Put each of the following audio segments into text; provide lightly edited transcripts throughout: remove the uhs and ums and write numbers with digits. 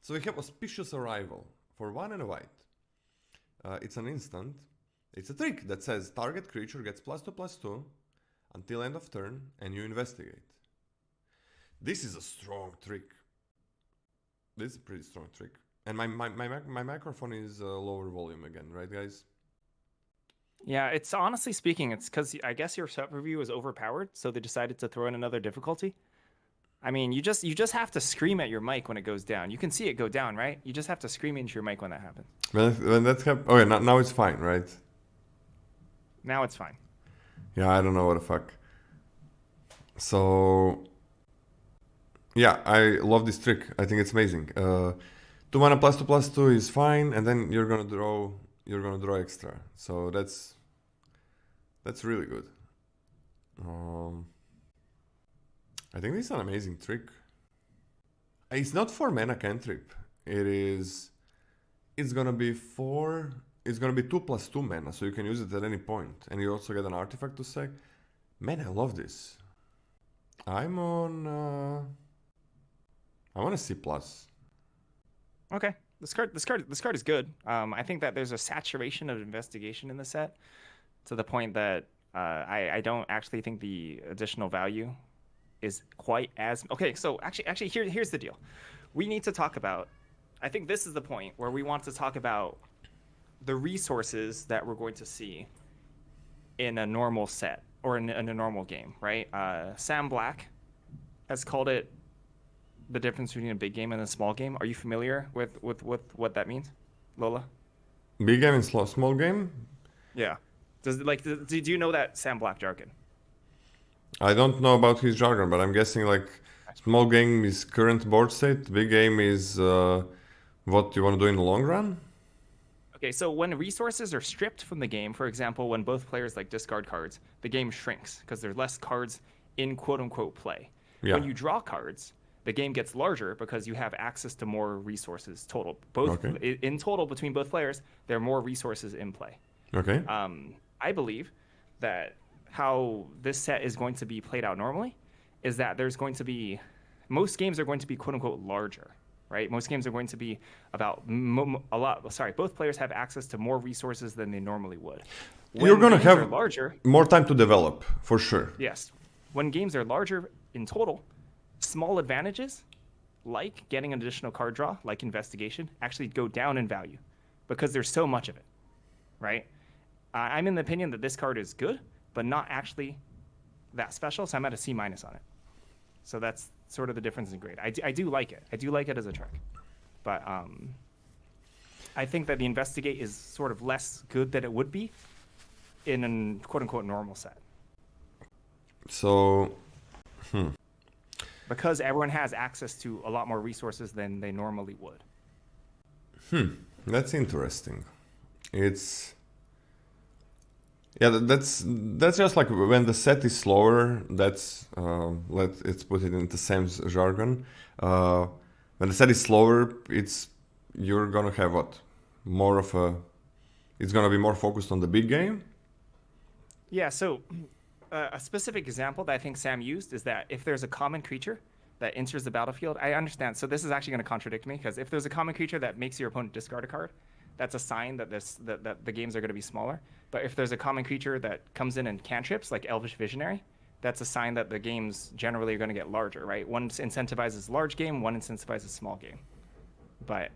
So we have Auspicious Arrival for 1 and a white. It's an instant. It's a trick that says target creature gets +2/+2 until end of turn, and you investigate. This is a strong trick. This is a pretty strong trick. And my microphone is lower volume again, right, guys? Yeah, it's honestly speaking, it's because I guess your set review is overpowered, so they decided to throw in another difficulty. I mean, you just have to scream at your mic when it goes down. You can see it go down, right? You just have to scream into your mic when that happens. When that happens, okay, now it's fine, right? Now it's fine. Yeah, I don't know what the fuck. So, yeah, I love this trick. I think it's amazing. 2 mana +2/+2 is fine, and then you're gonna draw extra. So that's really good. I think this is an amazing trick. It's not for mana cantrip. It's gonna be 2/2 mana, so you can use it at any point, and you also get an artifact to sack. Man, I love this. I'm on a C+. Okay, this card is good. I think that there's a saturation of investigation in the set, to the point that I don't actually think the additional value is quite as okay. So actually here's the deal. We need to talk about. I think this is the point where we want to talk about the resources that we're going to see in a normal set or in a normal game, right? Sam Black has called it the difference between a big game and a small game. Are you familiar with what that means, Lola? Big game and small game? Yeah. Do you know that Sam Black jargon? I don't know about his jargon, but I'm guessing like small game is current board state, big game is what you want to do in the long run. Okay, so when resources are stripped from the game, for example, when both players like discard cards, the game shrinks because there's less cards in quote-unquote play. Yeah. When you draw cards, the game gets larger because you have access to more resources total. In total between both players, there are more resources in play. Okay. I believe that how this set is going to be played out normally is that there's going to be most games are going to be quote-unquote larger. Right? Most games are going to be about both players have access to more resources than they normally would. You're going to have more time to develop, for sure. Yes. When games are larger in total, small advantages, like getting an additional card draw, like investigation, actually go down in value because there's so much of it, right? I'm in the opinion that this card is good, but not actually that special, so I'm at a C- on it. So that's sort of the difference in grade. I do like it. I do like it as a trick. But I think that the investigate is sort of less good than it would be in a quote-unquote normal set. So, because everyone has access to a lot more resources than they normally would. That's interesting. That's just like when the set is slower. That's let's put it into Sam's jargon. When the set is slower, you're gonna have more of a. It's gonna be more focused on the big game. Yeah. So a specific example that I think Sam used is that if there's a common creature that enters the battlefield, I understand. So this is actually going to contradict me because if there's a common creature that makes your opponent discard a card, that's a sign that that the games are going to be smaller. But if there's a common creature that comes in and cantrips, like Elvish Visionary, that's a sign that the games generally are going to get larger, right? One incentivizes large game, one incentivizes small game. But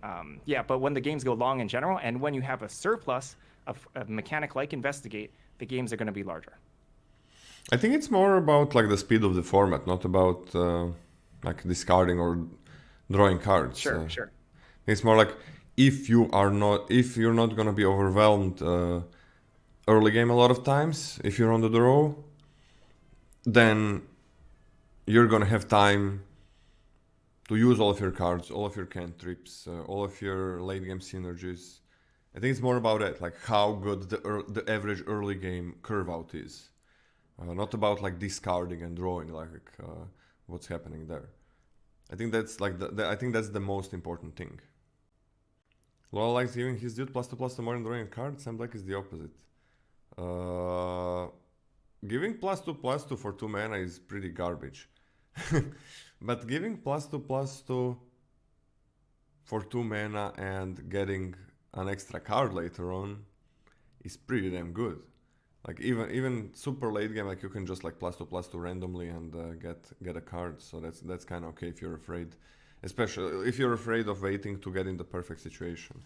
but when the games go long in general, and when you have a surplus of a mechanic like Investigate, the games are going to be larger. I think it's more about like the speed of the format, not about like discarding or drawing cards. Sure. It's more like if you're not gonna be overwhelmed early game a lot of times, if you're on the draw, then you're gonna have time to use all of your cards, all of your cantrips, all of your late game synergies. I think it's more about that, like how good the average early game curve out is. Not about like discarding and drawing, like what's happening there. I think that's like I think that's the most important thing. Lola likes giving his dude +2/+2 more and drawing cards. Sam Black is the opposite. Giving +2/+2 for 2 mana is pretty garbage. But giving +2/+2 for 2 mana and getting an extra card later on is pretty damn good. Like even super late game, like you can just like +2/+2 randomly and get a card. So that's kind of okay if you're afraid, especially if you're afraid of waiting to get in the perfect situation.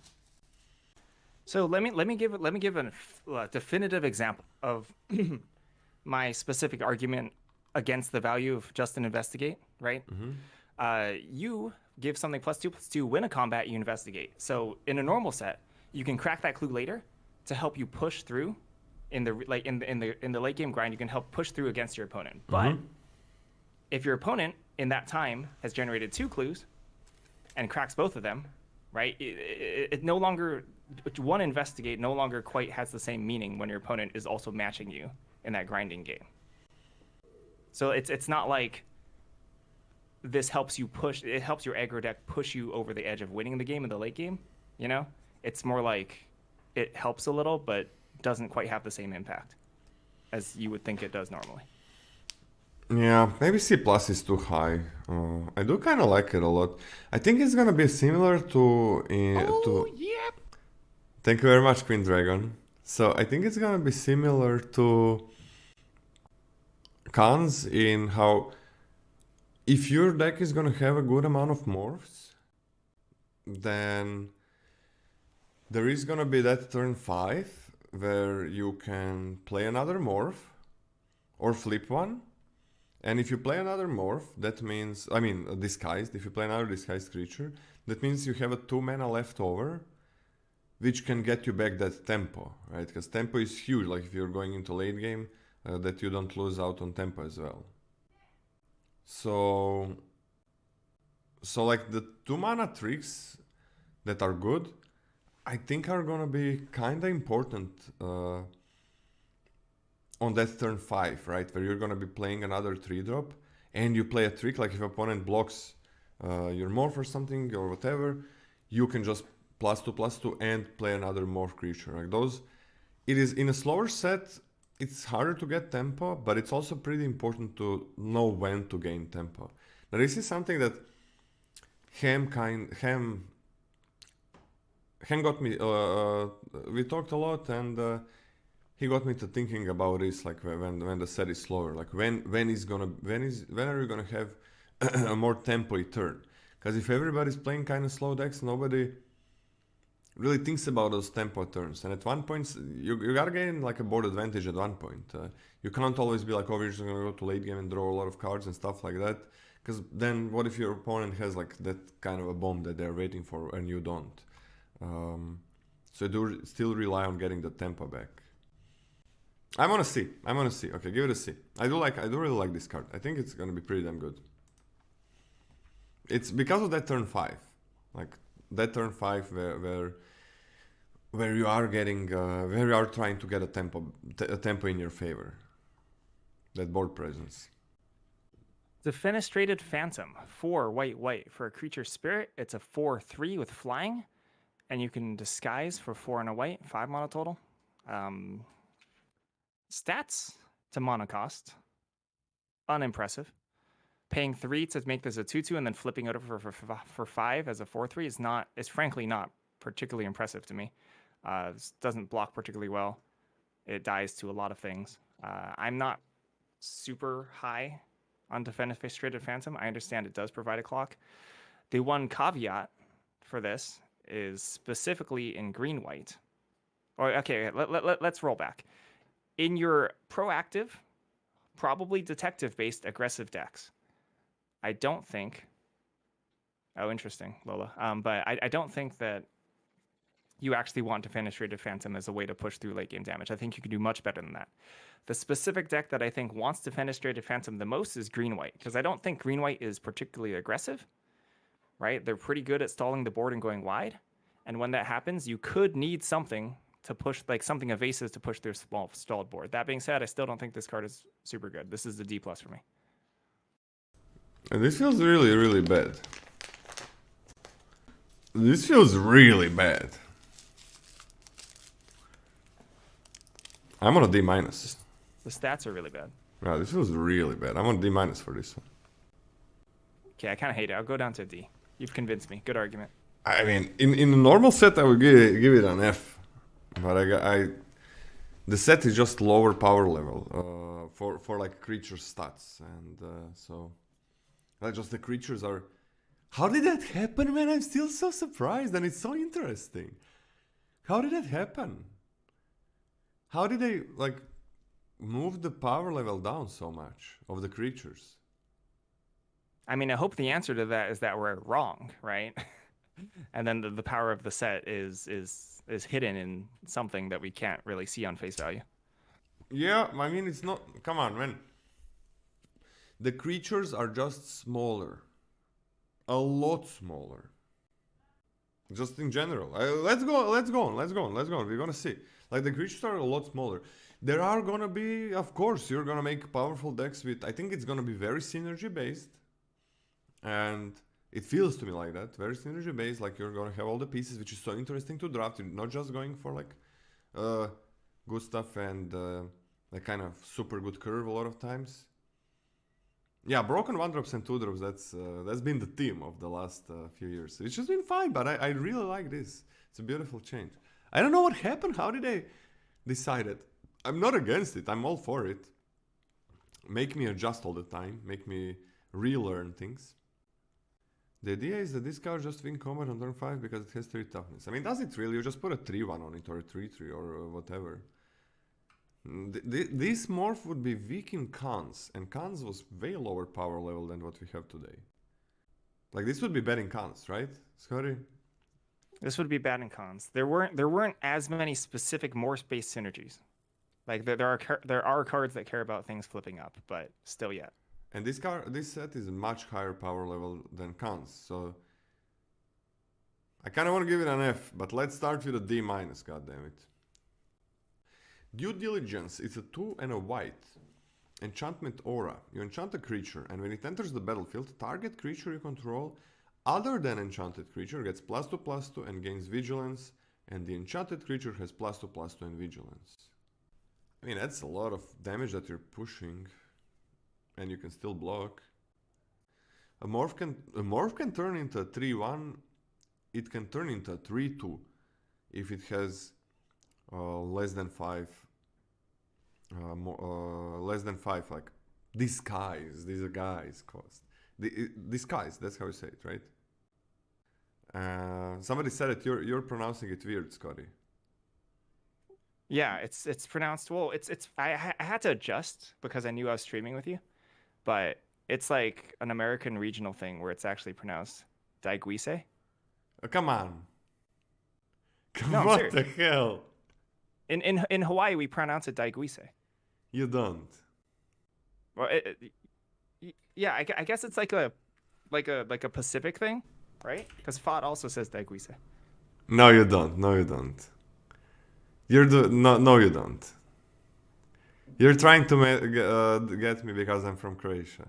So let me give a definitive example of my specific argument against the value of just an investigate. Right? You give something +2/+2, win a combat, you investigate. So in a normal set, you can crack that clue later to help you push through. In the late game grind, you can help push through against your opponent. But if your opponent in that time has generated 2 clues and cracks both of them, right? It no longer, one investigate no longer quite has the same meaning when your opponent is also matching you in that grinding game. So it's not like this helps you push. It helps your aggro deck push you over the edge of winning the game in the late game. You know, it's more like it helps a little, but doesn't quite have the same impact as you would think it does normally. Yeah, maybe C+ is too high. I do kind of like it a lot. I think it's gonna be similar to... Yep. Thank you very much, Queen Dragon. So I think it's gonna be similar to cons in how if your deck is gonna have a good amount of morphs, then there is gonna be that turn 5 where you can play another morph or flip one. And if you play another morph, that means, I mean, disguised, if you play another disguised creature, that means you have a 2 mana left over, which can get you back that tempo, right? Because tempo is huge, like if you're going into late game, that you don't lose out on tempo as well. So like the 2 mana tricks that are good, I think are gonna be kinda important on that turn 5, right? Where you're gonna be playing another 3-drop and you play a trick, like if opponent blocks your morph or something or whatever, you can just +2/+2 and play another morph creature. Like those, it is in a slower set, it's harder to get tempo, but it's also pretty important to know when to gain tempo. Now this is something that Ham got me, we talked a lot and he got me to thinking about this, like when the set is slower, like when are you gonna have a more tempo turn? Because if everybody's playing kind of slow decks, nobody really thinks about those tempo turns, and at one point you gotta gain like a board advantage at one point. You can't always be like, oh, we're just gonna go to late game and draw a lot of cards and stuff like that, because then what if your opponent has like that kind of a bomb that they're waiting for and you don't? So you do still rely on getting the tempo back. I'm on a C. Okay, give it a C. I do really like this card. I think it's gonna be pretty damn good. It's because of that turn 5, like that turn 5 where you are getting where you are trying to get a tempo in your favor. That board presence. The Fenestrated Phantom, 4 white for a creature spirit. It's a 4/3 with flying, and you can disguise for 4 and a white, 5 mana total. Stats to mana cost, unimpressive. Paying 3 to make this a 2/2 and then flipping it over for 5 as a 4/3 is frankly not particularly impressive to me. This doesn't block particularly well. It dies to a lot of things. I'm not super high on Fenestrated Phantom. I understand it does provide a clock. The one caveat for this is specifically in green-white. Or okay, let's roll back. In your proactive, probably detective-based aggressive decks, I don't think... Oh, interesting, Lola. But I don't think that you actually want to Fenestrated Phantom as a way to push through late game damage. I think you can do much better than that. The specific deck that I think wants to Fenestrated Phantom the most is green-white, because I don't think green-white is particularly aggressive, right? They're pretty good at stalling the board and going wide. And when that happens, you could need something to push, like something evasive to push their small stalled board. That being said, I still don't think this card is super good. This is the D+ for me. And this feels really, really bad. This feels really bad. I'm on a D-. The stats are really bad. Wow, this feels really bad. I'm on a D- for this one. Okay, I kind of hate it. I'll go down to a D. You've convinced me. Good argument. I mean, in a normal set, I would give it an F, but the set is just lower power level for like creature stats, and so like just the creatures are. How did that happen, man? I'm still so surprised, and it's so interesting. How did that happen? How did they like move the power level down so much of the creatures? I mean, I hope the answer to that is that we're wrong, right? And then the power of the set is hidden in something that we can't really see on face value. Yeah, I mean it's not. Come on, man. The creatures are just smaller, a lot smaller. Just in general. Let's go on. We're gonna see. Like the creatures are a lot smaller. There are gonna be, of course, you're gonna make powerful decks with. I think it's gonna be very synergy based, and it feels to me like that, very synergy based. Like you're gonna have all the pieces, which is so interesting to draft. You're not just going for like good stuff and like kind of super good curve a lot of times. Yeah, broken 1-drops and 2-drops, that's been the theme of the last few years. It's just been fine, but I really like this. It's a beautiful change. I don't know what happened. How did they decide it? I'm not against it. I'm all for it. Make me adjust all the time. Make me relearn things. The idea is that this card just win combat on turn 5 because it has 3 toughness. I mean, does it really? You just put a 3-1 on it or a 3-3 or whatever. This morph would be weak in cons, and cons was way lower power level than what we have today. Like this would be bad in cons, right, Scotty? This would be bad in cons. There weren't as many specific morph-based synergies. Like there are cards that care about things flipping up, but still yet. And this set is a much higher power level than cons, so I kind of want to give it an F, but let's start with a D-, goddammit. Due Diligence is a 2 and a white. Enchantment Aura. You enchant a creature, and when it enters the battlefield, target creature you control other than enchanted creature gets +2/+2 and gains vigilance, and the enchanted creature has +2/+2 and vigilance. I mean, that's a lot of damage that you're pushing, and you can still block. A morph can turn into a 3-1. It can turn into a 3-2 if it has less than 5 like disguise. These are guys cost disguise, that's how you say it, right? Somebody said it. You're pronouncing it weird, Scotty. Yeah, it's pronounced, well, I had to adjust because I knew I was streaming with you, but it's like an American regional thing where it's actually pronounced Daiguise. Come on. No, what the hell? In Hawaii, we pronounce it Daiguise. You don't. Well, yeah, I guess it's like a Pacific thing, right? Because Fat also says Daiguise. No, you don't. No, you don't. No, you don't. You're trying to get me because I'm from Croatia.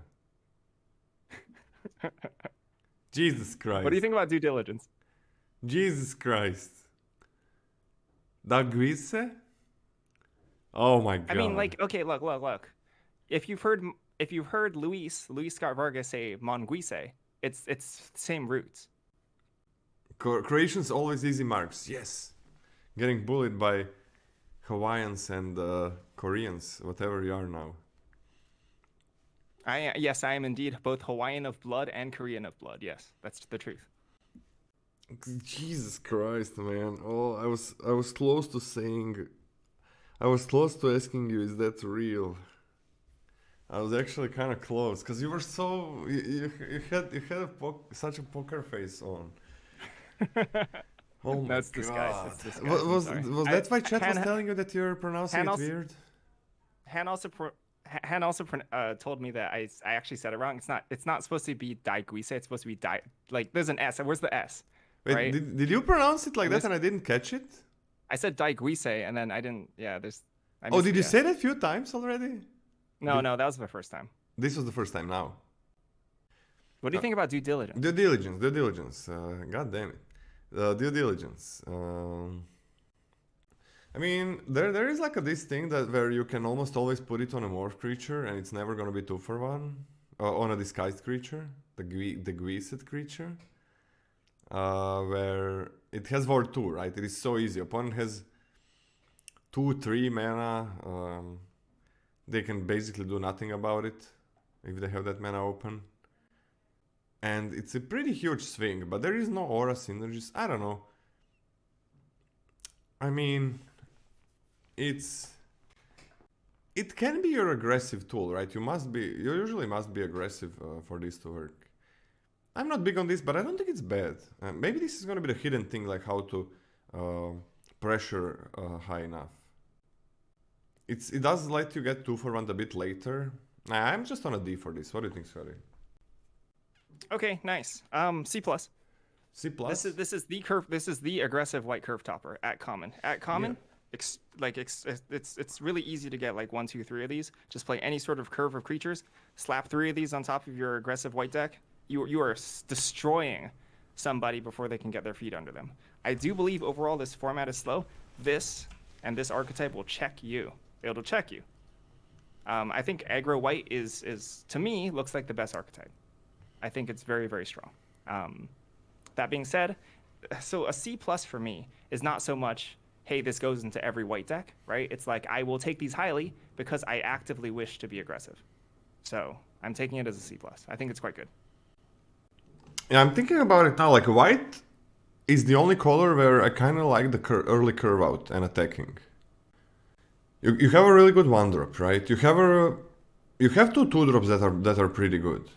Jesus Christ. What do you think about Due Diligence? Jesus Christ. Daiguise? Oh my god. I mean, like, okay, look. If you've heard Luis Scott Vargas say Monguise, it's same roots. Croatians always easy marks. Yes. Getting bullied by Hawaiians and Koreans, whatever you are now. Yes, I am indeed both Hawaiian of blood and Korean of blood. Yes, that's the truth. Jesus Christ, man. Oh, I was close to saying, I was close to asking you, is that real? I was actually kind of close, because you were so, you had such a poker face on. Oh my That's disguised. That's disguised. Was that why chat was telling you that you're pronouncing it weird? Han also told me that I actually said it wrong. It's not supposed to be Daiguise. It's supposed to be like there's an S. Where's the S? Wait, right? did you pronounce it like that and I didn't catch it? I said Daiguise and then I didn't. Yeah, there's. Oh, did you say that a few times already? No, that was the first time. This was the first time now. What do you think about Due Diligence? Due Diligence. God damn it. Due Diligence. I mean, there is like this thing that where you can almost always put it on a morph creature and it's never gonna be 2-for-1. On a disguised creature, the Guised creature. where it has Ward 2, right? It is so easy. Opponent has 2-3 mana. They can basically do nothing about it if they have that mana open. And it's a pretty huge swing, but there is no aura synergies. I don't know. I mean, it can be your aggressive tool, right? You usually must be aggressive for this to work. I'm not big on this, but I don't think it's bad. Maybe this is gonna be the hidden thing, like how to pressure high enough. It does let you get 2 for 1 a bit later. I'm just on a D for this. What do you think, Scotty? Okay, nice. C+. C+. This is the curve. This is the aggressive white curve topper at common. At common, yeah. It's really easy to get like 1, 2, 3 of these. Just play any sort of curve of creatures. Slap 3 of these on top of your aggressive white deck. You are destroying somebody before they can get their feet under them. I do believe overall this format is slow. This and this archetype will check you. It'll check you. I think aggro white is to me looks like the best archetype. I think it's very, very strong. That being said, so a C+ for me is not so much, hey, this goes into every white deck, right? It's like I will take these highly because I actively wish to be aggressive. So I'm taking it as a C+. I think it's quite good. Yeah, I'm thinking about it now. Like white is the only color where I kind of like the early curve out and attacking. You have a really good 1-drop, right? You have 2 2-drops that are pretty good,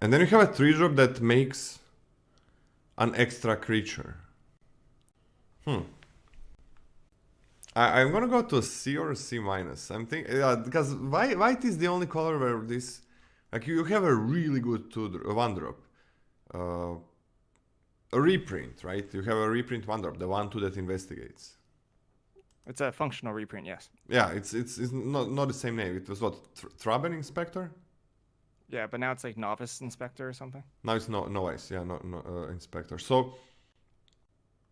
and then you have a 3-drop that makes an extra creature. I'm gonna go to a C or a C-. I'm thinking because white is the only color where this, like, you have a really good 1-drop. A reprint, right? You have a reprint 1-drop, the 1/2 that investigates. It's a functional reprint, yes. Yeah, it's not the same name. It was what, Traben Inspector? Yeah, but now it's like Novice Inspector or something. Now it's Novice, yeah, no Inspector. So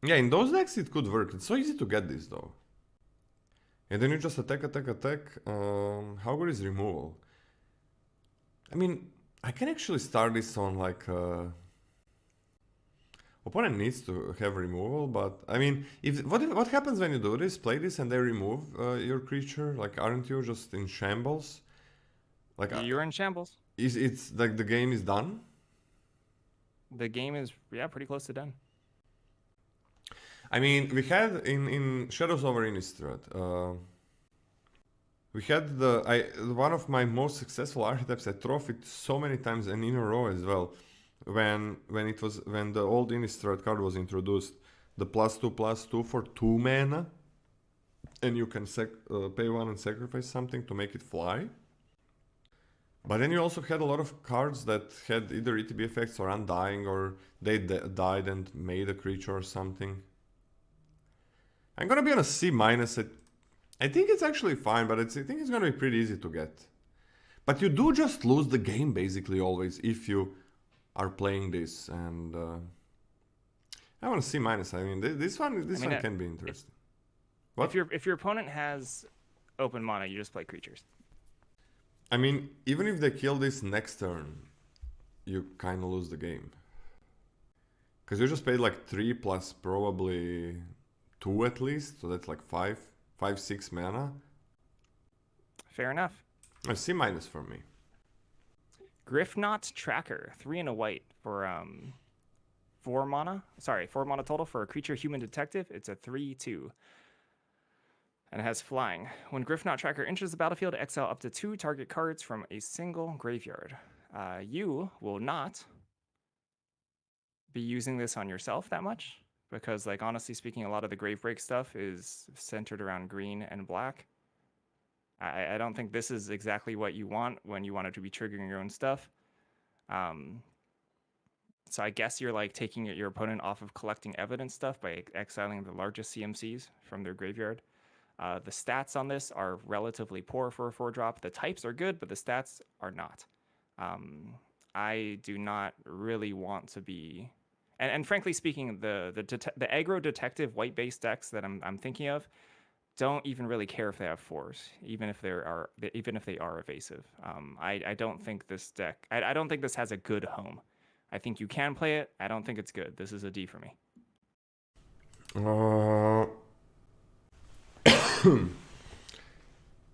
yeah, in those decks it could work. It's so easy to get this though. And then you just attack. How good is removal? I mean, I can actually start this on like opponent needs to have removal, but I mean, what happens when you do this? Play this and they remove your creature? Like, aren't you just in shambles? Like, you're in shambles. It's like the game is done? The game is, yeah, pretty close to done. I mean, we had in Shadows over Innistrad, we had one of my most successful archetypes. I trophied so many times and in a row as well. When the old Innistrad card was introduced, the +2/+2 for 2 mana, and you can pay 1 and sacrifice something to make it fly. But then you also had a lot of cards that had either ETB effects or Undying, or they died and made a creature or something. I'm gonna be on a C-. I think it's actually fine, but I think it's gonna be pretty easy to get. But you do just lose the game basically always if you are playing this, and I want a C-. I mean, this one can be interesting. What? If your opponent has open mana, you just play creatures. I mean, even if they kill this next turn, you kind of lose the game. Because you just paid like 3 plus probably 2 at least, so that's like 5, 6 mana. Fair enough. A C- for me. Gryff Tracker, 3 and a white for 4 mana. Sorry, 4 mana total for a creature human detective. It's a 3/2. And it has flying. When Gryff Tracker enters the battlefield, exile up to 2 target cards from a single graveyard. You will not be using this on yourself that much, because, like, honestly speaking, a lot of the Gravebreak stuff is centered around green and black. I don't think this is exactly what you want when you want it to be triggering your own stuff. So I guess you're like taking your opponent off of collecting evidence stuff by exiling the largest CMCs from their graveyard. The stats on this are relatively poor for a 4-drop. The types are good, but the stats are not. I do not really want to be, and frankly speaking, the aggro detective white-based decks that I'm thinking of don't even really care if they have 4s, even if they are evasive. I don't think this deck. I don't think this has a good home I think you can play it. I don't think it's good. This is a D for me.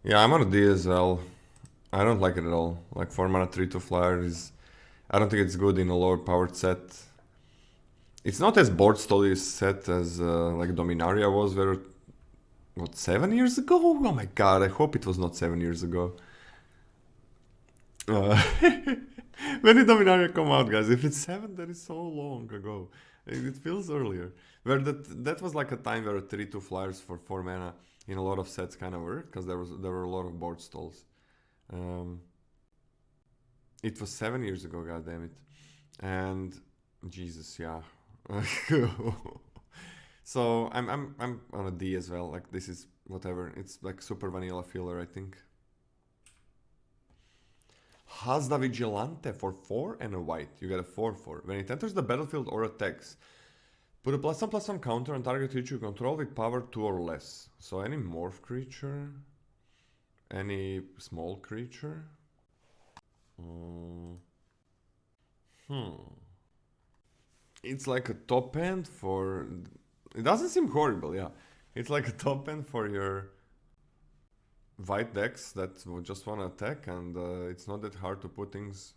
Yeah, I'm on a D as well. I don't like it at all. Like 4 mana 3/2 flyer is... I don't think it's good in a lower powered set. It's not as board stolly set as like Dominaria was, where... What, 7 years ago? Oh my god, I hope it was not 7 years ago. When did Dominaria come out, guys? If it's 7, that is so long ago. It feels earlier. Where that was like a time where 3/2 flyers for 4 mana in a lot of sets kind of worked, because there were a lot of board stalls. It was 7 years ago, goddammit. And Jesus, yeah. So I'm on a D as well. Like, this is whatever. It's like super vanilla filler, I think. Hazda Vigilante for 4 and a white. You get a 4/4. When it enters the battlefield or attacks, put a +1/+1 counter on target creature you control with power 2 or less. So any morph creature, any small creature. It's like a top end for... It doesn't seem horrible, yeah. It's like a top end for your white decks that just want to attack, and it's not that hard to put things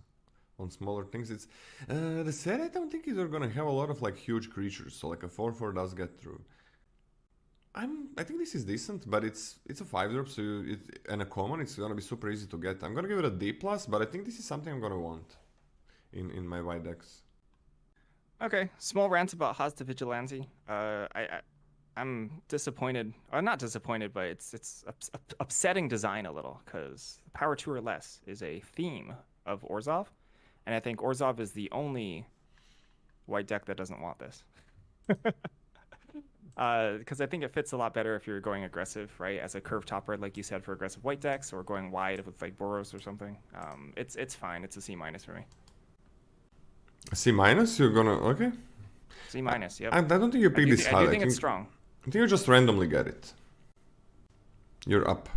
on smaller things. It's the set, I don't think you're gonna have a lot of like huge creatures, so like a 4/4 does get through. I think this is decent, but it's a 5-drop, so and a common, it's gonna be super easy to get. I'm gonna give it a D+, but I think this is something I'm gonna want in my white decks. Okay, small rant about Hazda Vigilante. I'm disappointed, or not disappointed, but it's upsetting design a little, because power 2 or less is a theme of Orzhov, and I think Orzhov is the only white deck that doesn't want this. Because I think it fits a lot better if you're going aggressive, right? As a curve topper, like you said, for aggressive white decks, or going wide with like Boros or something. It's fine. It's a C- for me. A C-? You're gonna... Okay. C-, yep. I don't think you pick this high. I do think it's strong. I think you just randomly get it. You're up.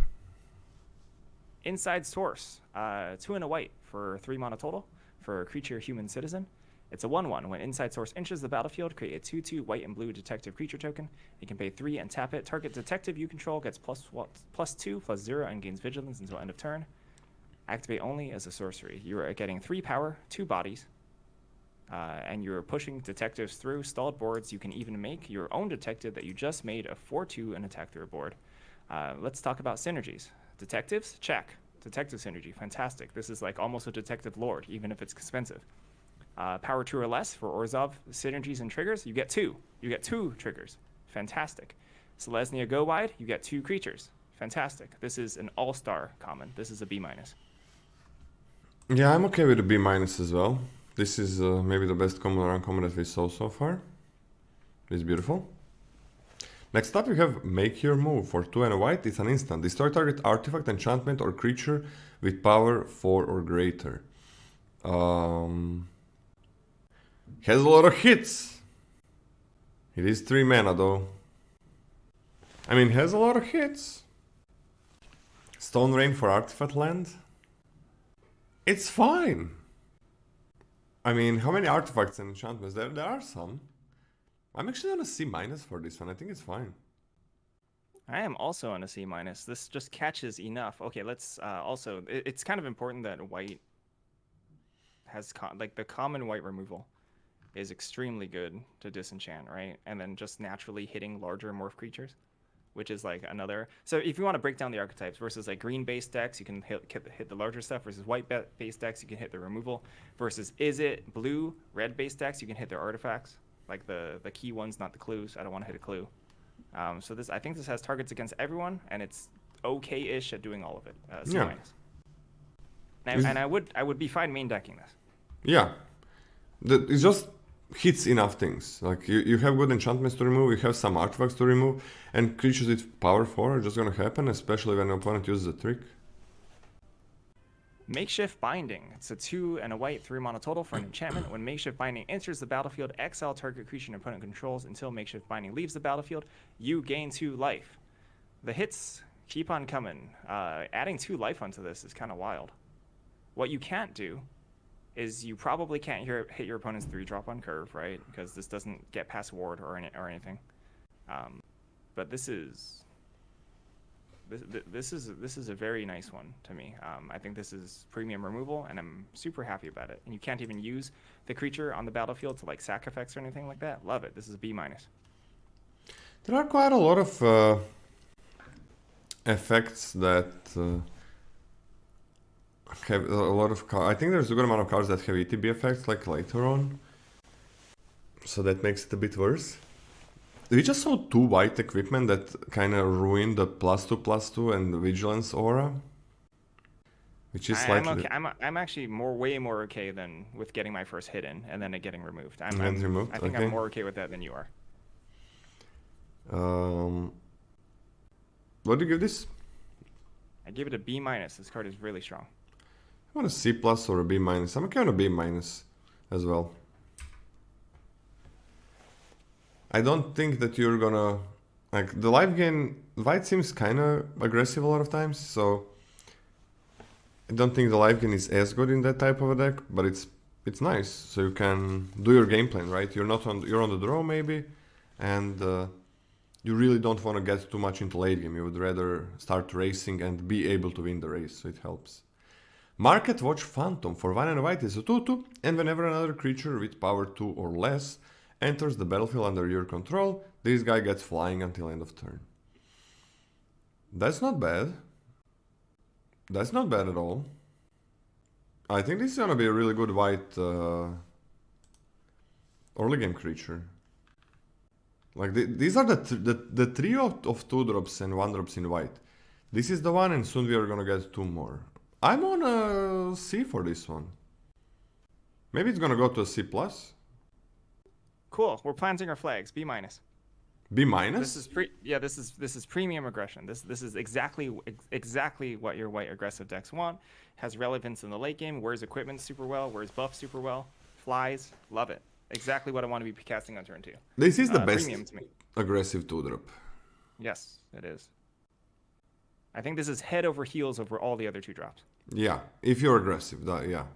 Inside Source. 2 and a white for 3 mana total for a creature human citizen. It's a 1/1. When Inside Source enters the battlefield, create a 2/2 white and blue detective creature token. You can pay 3 and tap it. Target detective you control gets +2/+0 and gains vigilance until end of turn. Activate only as a sorcery. You are getting 3 power, 2 bodies, and you're pushing detectives through stalled boards. You can even make your own detective that you just made a 4/2 and attack through a board. Let's talk about synergies. Detectives, check. Detective synergy, fantastic. This is like almost a detective lord, even if it's expensive. Power 2 or less for Orzhov synergies and triggers, you get 2. You get 2 triggers. Fantastic. Selesnya Go Wide, you get 2 creatures. Fantastic. This is an all-star common. This is a B-. Yeah, I'm okay with a B- as well. This is maybe the best common or uncommon that we saw so far. It's beautiful. Next up, we have Make Your Move for 2 and a white. It's an instant. Destroy target artifact, enchantment, or creature with power 4 or greater. Has a lot of hits. It is 3 mana though. I mean, has a lot of hits. Stone Rain for artifact land. It's fine. I mean, how many artifacts and enchantments? There are some. I'm actually on a C- for this one. I think it's fine. I am also on a C-. This just catches enough. Okay, let's also... It's kind of important that white has... like, the common white removal is extremely good to disenchant, right? And then just naturally hitting larger morph creatures, which is like another... So if you want to break down the archetypes versus like green-based decks, you can hit the larger stuff, versus white-based decks, you can hit the removal, versus is it blue, red-based decks, you can hit their artifacts, like the key ones, not the clues. I don't want to hit a clue. So this, I think this has targets against everyone, and it's okay-ish at doing all of it. C-. Yeah. And I would be fine main decking this. Yeah. It just hits enough things. Like, you have good enchantments to remove, you have some artifacts to remove, and creatures with power 4 are just gonna happen, especially when an opponent uses a trick. Makeshift Binding. It's a 2 and a white, 3 mana total for an enchantment. When Makeshift Binding enters the battlefield, exile target creature an opponent controls until Makeshift Binding leaves the battlefield. You gain 2 life. The hits keep on coming. Adding 2 life onto this is kind of wild. What you can't do is you probably can't hit your opponent's 3-drop on curve, right? Because this doesn't get past ward or anything. But this is a very nice one to me. I think this is premium removal, and I'm super happy about it. And you can't even use the creature on the battlefield to like sack effects or anything like that. Love it. This is a B-. There are quite a lot of effects that have a lot of cards. I think there's a good amount of cards that have ETB effects like later on. So that makes it a bit worse. We just saw 2 white equipment that kind of ruined the +2/+2 and the vigilance aura. Which is slightly... I'm actually way more okay than with getting my first hit in and then it getting removed. I think okay. I'm more okay with that than you are. What do you give this? I give it a B-. This card is really strong. I want a C+ or a B-. I'm kind of B- as well. I don't think that you're gonna... Like, the life gain... White seems kind of aggressive a lot of times, so... I don't think the life gain is as good in that type of a deck, but it's nice, so you can do your game plan, right? You're on the draw maybe, and you really don't want to get too much into late game. You would rather start racing and be able to win the race, so it helps. Market Watch Phantom for 1 and a white is a 2/2, and whenever another creature with power 2 or less enters the battlefield under your control, this guy gets flying until end of turn. That's not bad. That's not bad at all. I think this is gonna be a really good white early game creature. Like these are the trio of 2-drops and 1-drops in white. This is the one, and soon we are gonna get 2 more. I'm on a C for this one. Maybe it's gonna go to a C+. Cool. We're planting our flags. B-. B-? This is premium aggression. This is exactly what your white aggressive decks want. Has relevance in the late game. Wears equipment super well. Wears buff super well. Flies. Love it. Exactly what I want to be casting on turn 2. This is the best premium to me. Aggressive 2-drop. Yes, it is. I think this is head over heels over all the other 2-drops. Yeah, if you're aggressive, yeah.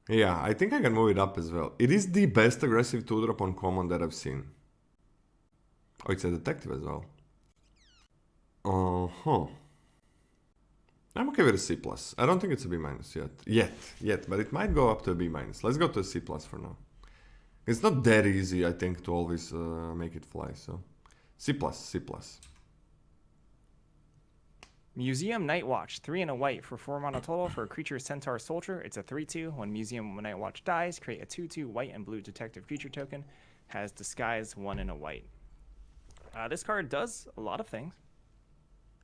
Yeah, I think I can move it up as well. It is the best aggressive 2-drop on common that I've seen. Oh, it's a detective as well. I'm okay with a C+. I don't think it's a B- yet, but it might go up to a B-. Let's go to a C+ for now. It's not that easy, I think, to always make it fly, so... C+. Museum Night Watch, 3 and a white for 4 mana total for a creature Centaur Soldier. It's a 3/2. When Museum Night Watch dies, create a 2/2 white and blue detective creature token. Has disguise 1 and a white. This card does a lot of things,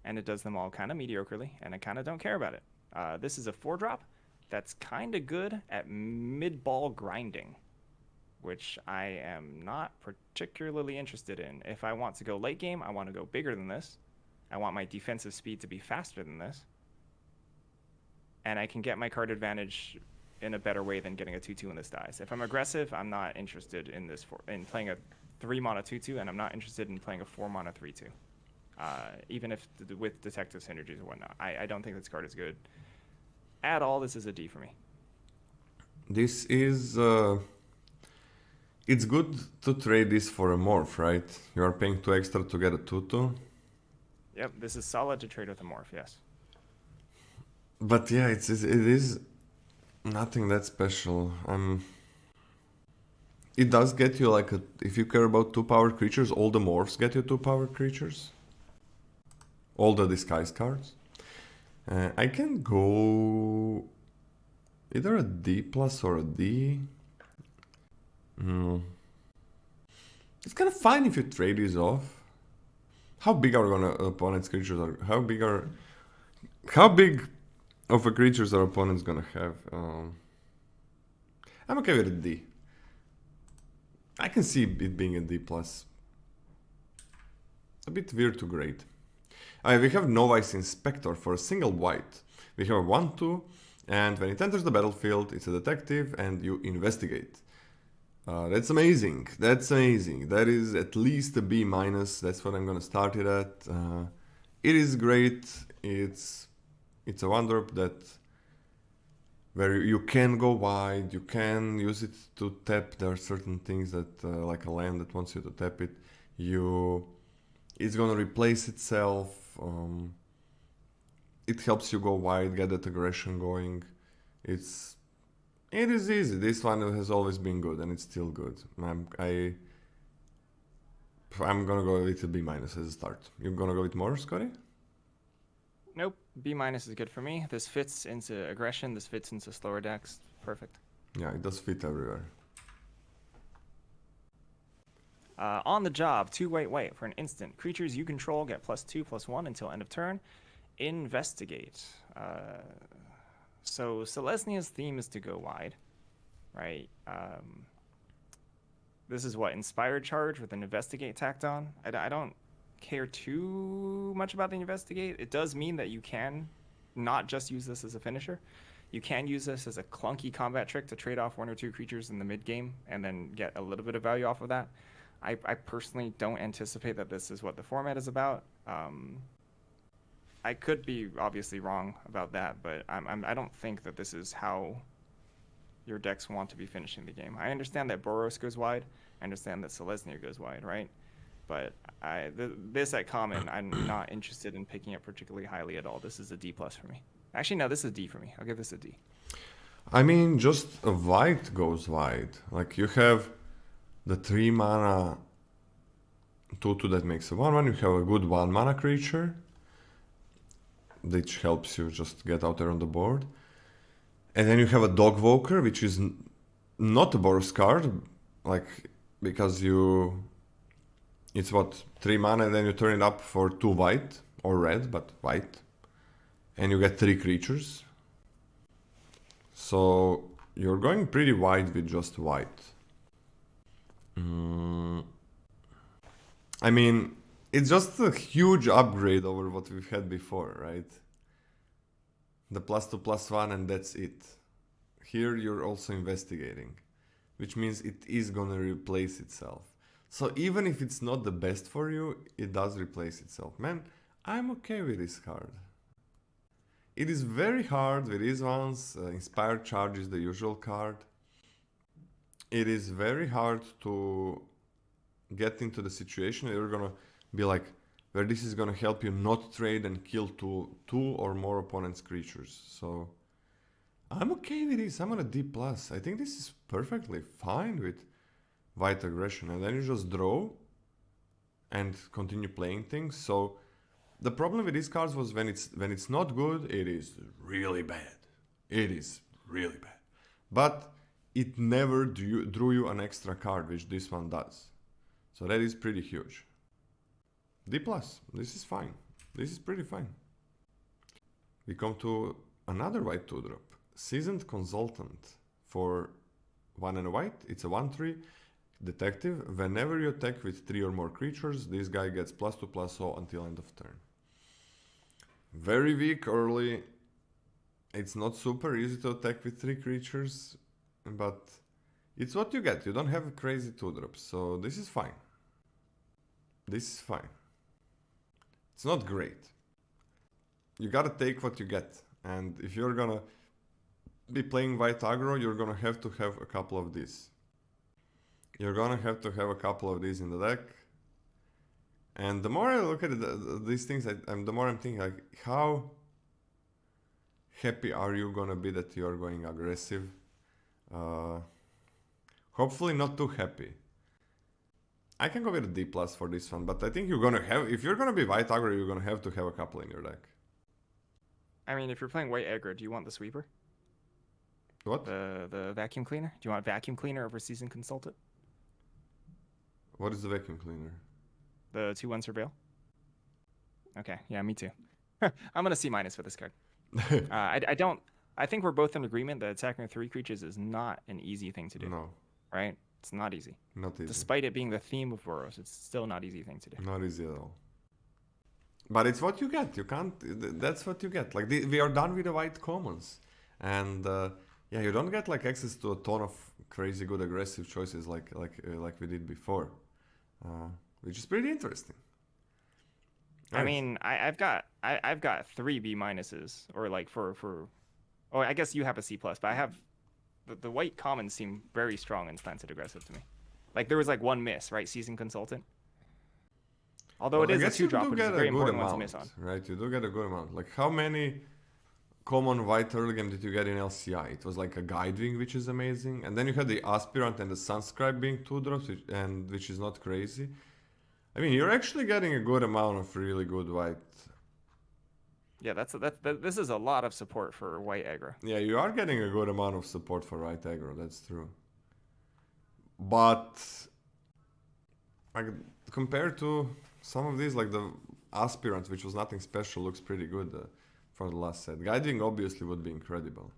and it does them all kind of mediocrely, and I kind of don't care about it. This is a 4-drop that's kind of good at mid-ball grinding, which I am not particularly interested in. If I want to go late game, I want to go bigger than this. I want my defensive speed to be faster than this. And I can get my card advantage in a better way than getting a 2/2 when this dies. If I'm aggressive, I'm not interested in this in playing a 3 mana 2/2, and I'm not interested in playing a 4 mana 3/2. Even if with detective synergies and whatnot. I don't think this card is good at all. This is a D for me. This is... It's good to trade this for a morph, right? You are paying 2 extra to get a 2/2. Yep, this is solid to trade with a morph, yes. But yeah, it is nothing that special. It does get you like if you care about 2-powered creatures, all the morphs get you 2-powered creatures. All the disguise cards. I can go either a D+ or a D. It's kind of fine if you trade these off. How big are opponent's creatures are? How big of a creatures our opponent's gonna have? I'm okay with a D. I can see it being a D+. A bit weird to great. We have Novice Inspector for a single white. We have a 1/2, and when it enters the battlefield, it's a detective, and you investigate. That's amazing. That's amazing. That is at least a B-. That's what I'm gonna start it at. It is great. It's a 1-drop that where you can go wide, you can use it to tap. There are certain things that, like a land that wants you to tap it, it's gonna replace itself. It helps you go wide, get that aggression going. It is easy. This one has always been good, and it's still good. I'm gonna go with B minus as a start. You're gonna go with more, Scotty? Nope. B minus is good for me. This fits into aggression. This fits into slower decks. Perfect. Yeah, it does fit everywhere. On the job, 2 white for an instant. Creatures you control get +2/+1 until end of turn. Investigate. So Selesnia's theme is to go wide, right? This is what, Inspired Charge with an Investigate tacked on? I don't care too much about the Investigate. It does mean that you can not just use this as a finisher. You can use this as a clunky combat trick to trade off 1 or 2 creatures in the mid game and then get a little bit of value off of that. I personally don't anticipate that this is what the format is about. I could be obviously wrong about that, but I don't think that this is how your decks want to be finishing the game. I understand that Boros goes wide. I understand that Selesnya goes wide, right? But this at common, I'm not interested in picking up particularly highly at all. This is a D+ for me. Actually, no, this is a D for me. I'll give this a D. I mean, just a white goes wide. Like, you have the 3 mana 2/2 that makes a 1/1. You have a good 1 mana creature, which helps you just get out there on the board. And then you have a Dogvoker, which is not a Boros card, like, because it's what, 3 mana, and then you turn it up for 2 white, or red, but white. And you get 3 creatures. So you're going pretty wide with just white. I mean, it's just a huge upgrade over what we've had before, right? The +2/+1 and that's it. Here you're also investigating, which means it is gonna replace itself. So even if it's not the best for you, it does replace itself. Man, I'm okay with this card. It is very hard with these ones. Inspired Charge is the usual card. It is very hard to get into the situation where you're gonna be like, where this is gonna help you not trade and kill two or more opponents' creatures. So I'm okay with this. I'm on a D+. I think this is perfectly fine with white aggression, and then you just draw and continue playing things. So the problem with these cards was when it's not good, it is really bad. It is really bad. But it never drew you an extra card, which this one does. So that is pretty huge. D+. This is fine. This is pretty fine. We come to another white 2-drop. Seasoned Consultant for 1 and a white. It's a 1/3 detective. Whenever you attack with 3 or more creatures, this guy gets +2/+0 until end of turn. Very weak early. It's not super easy to attack with 3 creatures, but it's what you get. You don't have crazy 2-drops, so this is fine. This is fine. It's not great. You gotta take what you get, and if you're gonna be playing white aggro, you're gonna have to have a couple of these. You're gonna have to have a couple of these in the deck. And the more I look at these things, the more I'm thinking, like, how happy are you gonna be that you're going aggressive? Hopefully not too happy. I can go with a D+ for this one, but I think you're gonna have, if you're gonna be white aggro, you're gonna have to have a couple in your deck. I mean, if you're playing white aggro, do you want the sweeper? What? The vacuum cleaner? Do you want vacuum cleaner over seasoned consultant? What is the vacuum cleaner? The 2/1 surveil. Okay, yeah, me too. I'm gonna C- for this card. I think we're both in agreement that attacking 3 creatures is not an easy thing to do. No. Right? It's not easy. Not easy. Despite it being the theme of Boros, it's still not easy thing to do. Not easy at all. But it's what you get. You can't. That's what you get. Like we are done with the white commons, and yeah, you don't get like access to a ton of crazy good aggressive choices like we did before, which is pretty interesting. Right. I mean, I've got 3 B minuses, or like for Oh, I guess you have a C+, but I have the white commons seem very strong and slanted aggressive to me. Like there was like one miss, right? Seasoned consultant. Although Well, it I is a guess you 2-drop, do which is get a a very good important one to amount, miss on. right? You do get a good amount. Like how many common white early game did you get in LCI? It was like a guidewing, which is amazing, and then you had the aspirant and the sunscribe being 2-drops, which is not crazy. I mean, you're actually getting a good amount of really good white. Yeah, this is a lot of support for white aggro. Yeah, you are getting a good amount of support for white aggro. That's true. But like compared to some of these, like the aspirant, which was nothing special, looks pretty good for the last set. Guiding obviously would be incredible.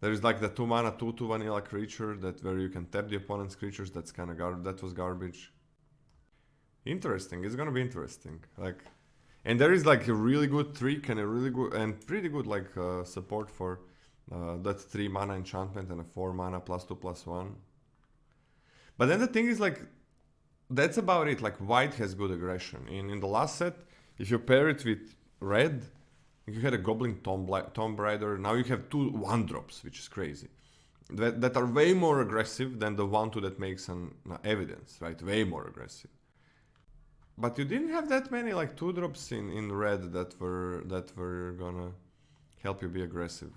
There is like the 2 mana 2/2 vanilla creature that where you can tap the opponent's creatures. That's kind of that was garbage. Interesting. It's gonna be interesting. Like, and there is like a really good trick and a really good and pretty good like support for that 3 mana enchantment and a 4 mana +2/+1. But then the thing is like, that's about it. Like white has good aggression. In the last set, if you pair it with red, you had a Goblin Tomb Rider. Now you have 2 1-drops, which is crazy. That are way more aggressive than the 1/2 that makes an evidence, right? Way more aggressive. But you didn't have that many like 2-drops in red that were gonna help you be aggressive.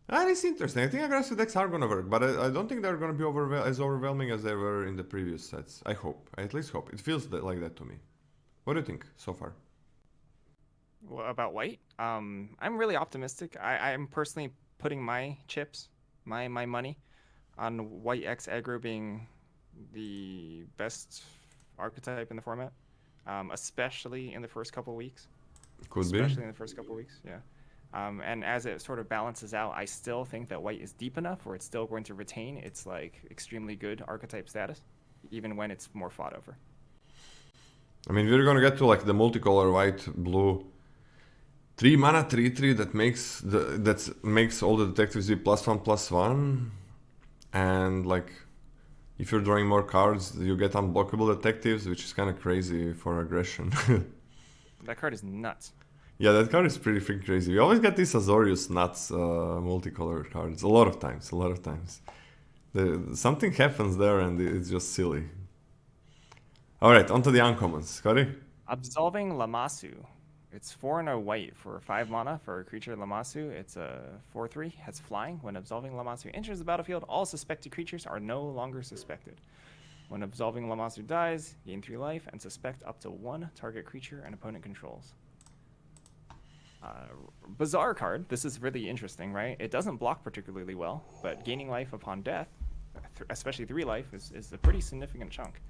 And it's interesting. I think aggressive decks are gonna work, but I don't think they're gonna be as overwhelming as they were in the previous sets. I hope. I at least hope. It feels like that to me. What do you think so far? Well, about white, I'm really optimistic. I'm personally putting my chips, my money, on white X aggro being the best archetype in the format, especially in the first couple weeks. Could be. Especially in the first couple weeks, yeah. And as it sort of balances out, I still think that white is deep enough where it's still going to retain its like extremely good archetype status, even when it's more fought over. I mean, we're gonna get to like the multicolor white blue 3 mana 3/3 that makes all the detectives be +1/+1, and like if you're drawing more cards, you get unblockable detectives, which is kind of crazy for aggression. That card is nuts. Yeah, that card is pretty freaking crazy. We always get these Azorius nuts multicolor cards. A lot of times. Something happens there and it's just silly. Alright, on to the uncommons. Scotty? Absolving lammasu. It's 4 and a white for 5 mana for a creature lammasu. It's a 4/3, has flying. When absolving lammasu enters the battlefield, all suspected creatures are no longer suspected. When absolving lammasu dies, gain 3 life and suspect up to 1 target creature an opponent controls. Bizarre card. This is really interesting, right? It doesn't block particularly well, but gaining life upon death, especially 3 life, is a pretty significant chunk.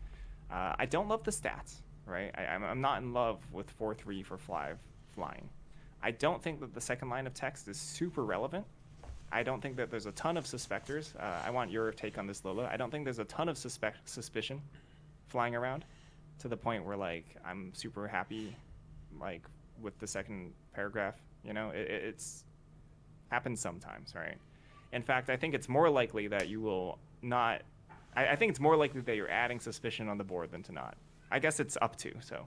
I don't love the stats, right? I'm not in love with 4/3 for flying. I don't think that the second line of text is super relevant. I don't think that there's a ton of suspectors. I want your take on this, Lola. I don't think there's a ton of suspicion flying around to the point where like I'm super happy like with the second paragraph. You know, it's happens sometimes, right? In fact, I think it's more likely that you will not. I think it's more likely that you're adding suspicion on the board than to not. I guess it's up to, so.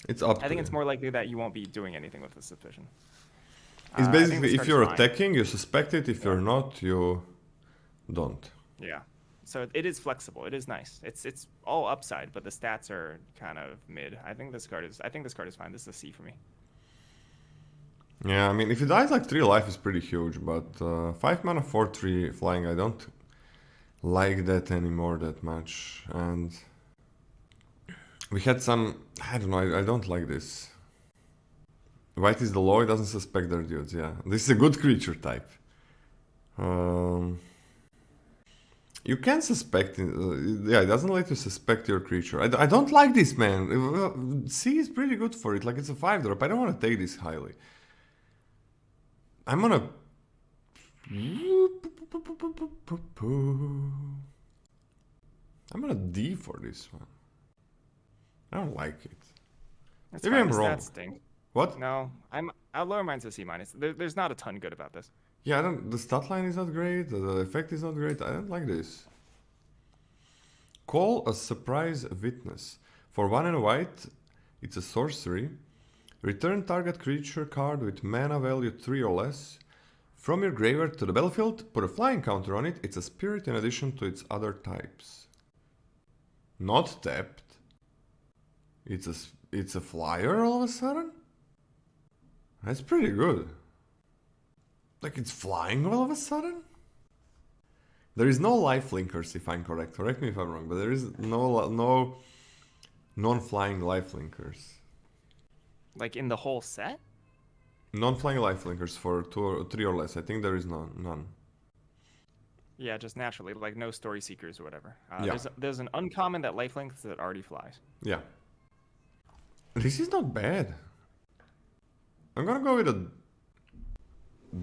It's up to I think you. it's more likely that you won't be doing anything with the suspicion. It's basically if you're attacking, you suspect it. If you're not, you don't. Yeah. So it is flexible. It is nice. It's all upside, but the stats are kind of mid. I think this card is fine. This is a C for me. Yeah, I mean, if it dies like 3 life is pretty huge, but 5 mana 4/3 flying, I don't like that anymore that much. And we had some, I don't know, I don't like this. White is the law, it doesn't suspect their dudes, yeah. This is a good creature type. You can suspect, it doesn't let you suspect your creature. I don't like this, man. C is pretty good for it, like it's a 5-drop. I don't want to take this highly. I'm gonna D for this one. I don't like it. That's Maybe fine. I'm The wrong. stats stink. What? No, I'll lower mine to C minus. There's not a ton good about this. Yeah, the stat line is not great, the effect is not great, I don't like this. Call a surprise witness. For 1 and a white, it's a sorcery. Return target creature card with mana value 3 or less From your graveyard to the battlefield, put a flying counter on it. It's a spirit in addition to its other types. Not tapped. It's a flyer all of a sudden? That's pretty good. Like it's flying all of a sudden? There is no life linkers if I'm correct. Correct me if I'm wrong, but there is no non-flying life linkers. Like in the whole set? Non-flying life linkers for 2 or 3 or less. I think there is none. Yeah, just naturally, like no story seekers or whatever. Yeah. There's an uncommon that lifelinks that already flies. Yeah. This is not bad. I'm gonna go with a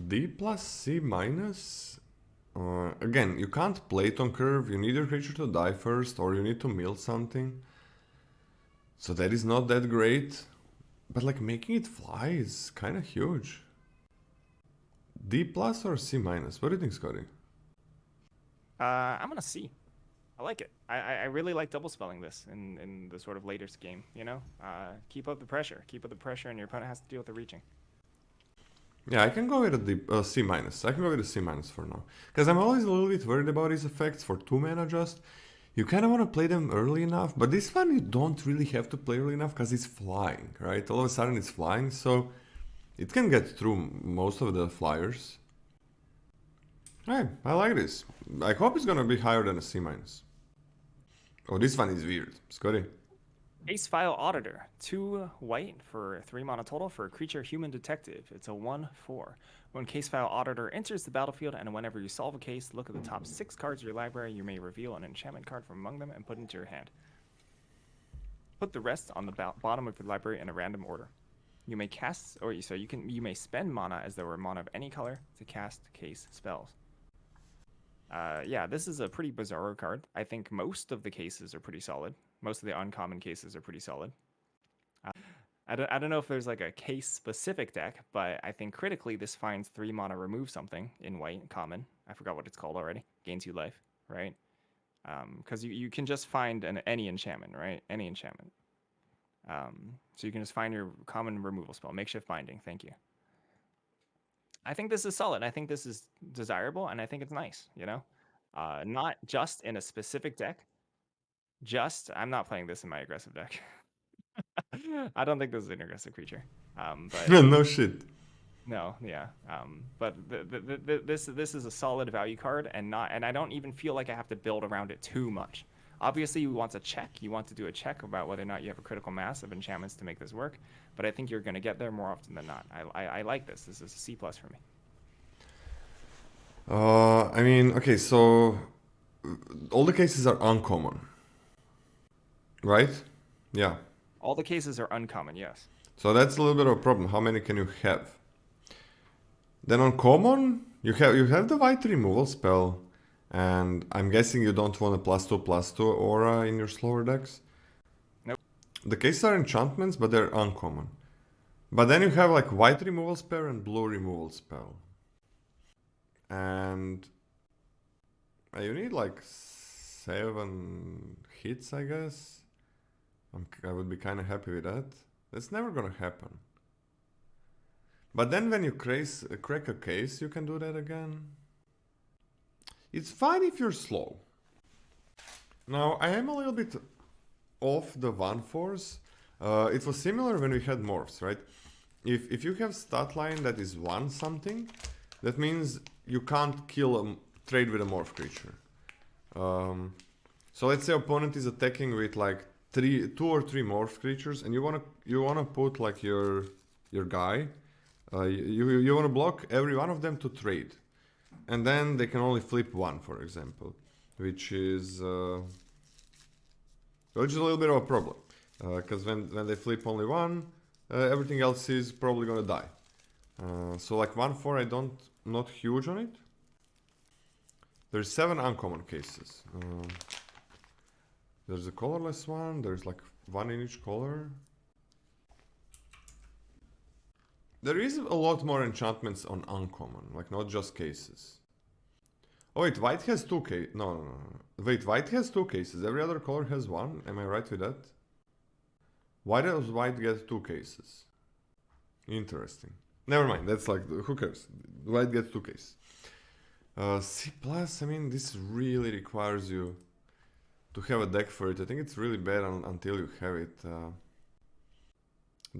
D plus C minus. Again, you can't play it on curve. You need your creature to die first, or you need to mill something. So that is not that great. But like making it fly is kind of huge. D plus or C minus? What do you think, Scotty? I'm gonna C. I like it. I really like double spelling this in the sort of latest game, you know? Keep up the pressure. Keep up the pressure and your opponent has to deal with the reaching. Yeah, I can go with a C minus. I can go with a C minus for now. Because I'm always a little bit worried about his effects for 2 mana just. You kind of want to play them early enough, but this one you don't really have to play early enough because it's flying, right? All of a sudden it's flying, so it can get through most of the flyers. Hey, I like this. I hope it's gonna be higher than a C minus. Oh, this one is weird. Scotty. Ace File Auditor. 2 white for 3 mana total for a creature human detective. It's a 1/4. When Case File Auditor enters the battlefield and whenever you solve a case, look at the top 6 cards of your library. You may reveal an enchantment card from among them and put it into your hand. Put the rest on the bottom of your library in a random order. You may cast, you may spend mana as though were mana of any color to cast case spells. Yeah, this is a pretty bizarro card. I think most of the cases are pretty solid. Most of the uncommon cases are pretty solid. I don't know if there's like a case specific deck, but I think critically this finds 3 mana remove something in white common. I forgot what it's called already. Gains you life, right? Because you can just find any enchantment, right? Any enchantment. So you can just find your common removal spell. Makeshift binding. Thank you. I think this is solid. I think this is desirable, and I think it's nice, you know? Not just in a specific deck. I'm not playing this in my aggressive deck. I don't think this is an aggressive creature. But No shit. no, yeah. But this is a solid value card, and I don't even feel like I have to build around it too much. Obviously, you want to check. You want to do a check about whether or not you have a critical mass of enchantments to make this work. But I think you're going to get there more often than not. I like this. This is a C+ for me. I mean, okay, so all the cases are uncommon, right? Yeah. All the cases are uncommon, yes. So that's a little bit of a problem. How many can you have? Then on common, you have the white removal spell, and I'm guessing you don't want a +2/+2 aura in your slower decks. Nope. The cases are enchantments, but they're uncommon. But then you have like white removal spell and blue removal spell. And you need like 7 hits, I guess. I would be kind of happy with that. That's never gonna happen. But then when you crack a case, you can do that again. It's fine if you're slow. Now, I am a little bit off the 1/4s. It was similar when we had morphs, right? If you have stat line that is 1 something, that means you can't trade with a morph creature. So let's say opponent is attacking with like 2 or 3 morph creatures, and you wanna put like your guy. You wanna block every one of them to trade, and then they can only flip 1, for example, which is a little bit of a problem, because when they flip only 1, everything else is probably gonna die. So like 1/4, not huge on it. There's 7 uncommon cases. There's a colorless one. There's like 1 in each color. There is a lot more enchantments on uncommon, like not just cases. Oh wait, white has 2 cases. No. Wait, white has 2 cases. Every other color has 1. Am I right with that? Why does white get 2 cases? Interesting. Never mind. That's like who cares? White gets 2Ks. C plus. I mean, this really requires you to have a deck for it. I think it's really bad until you have it.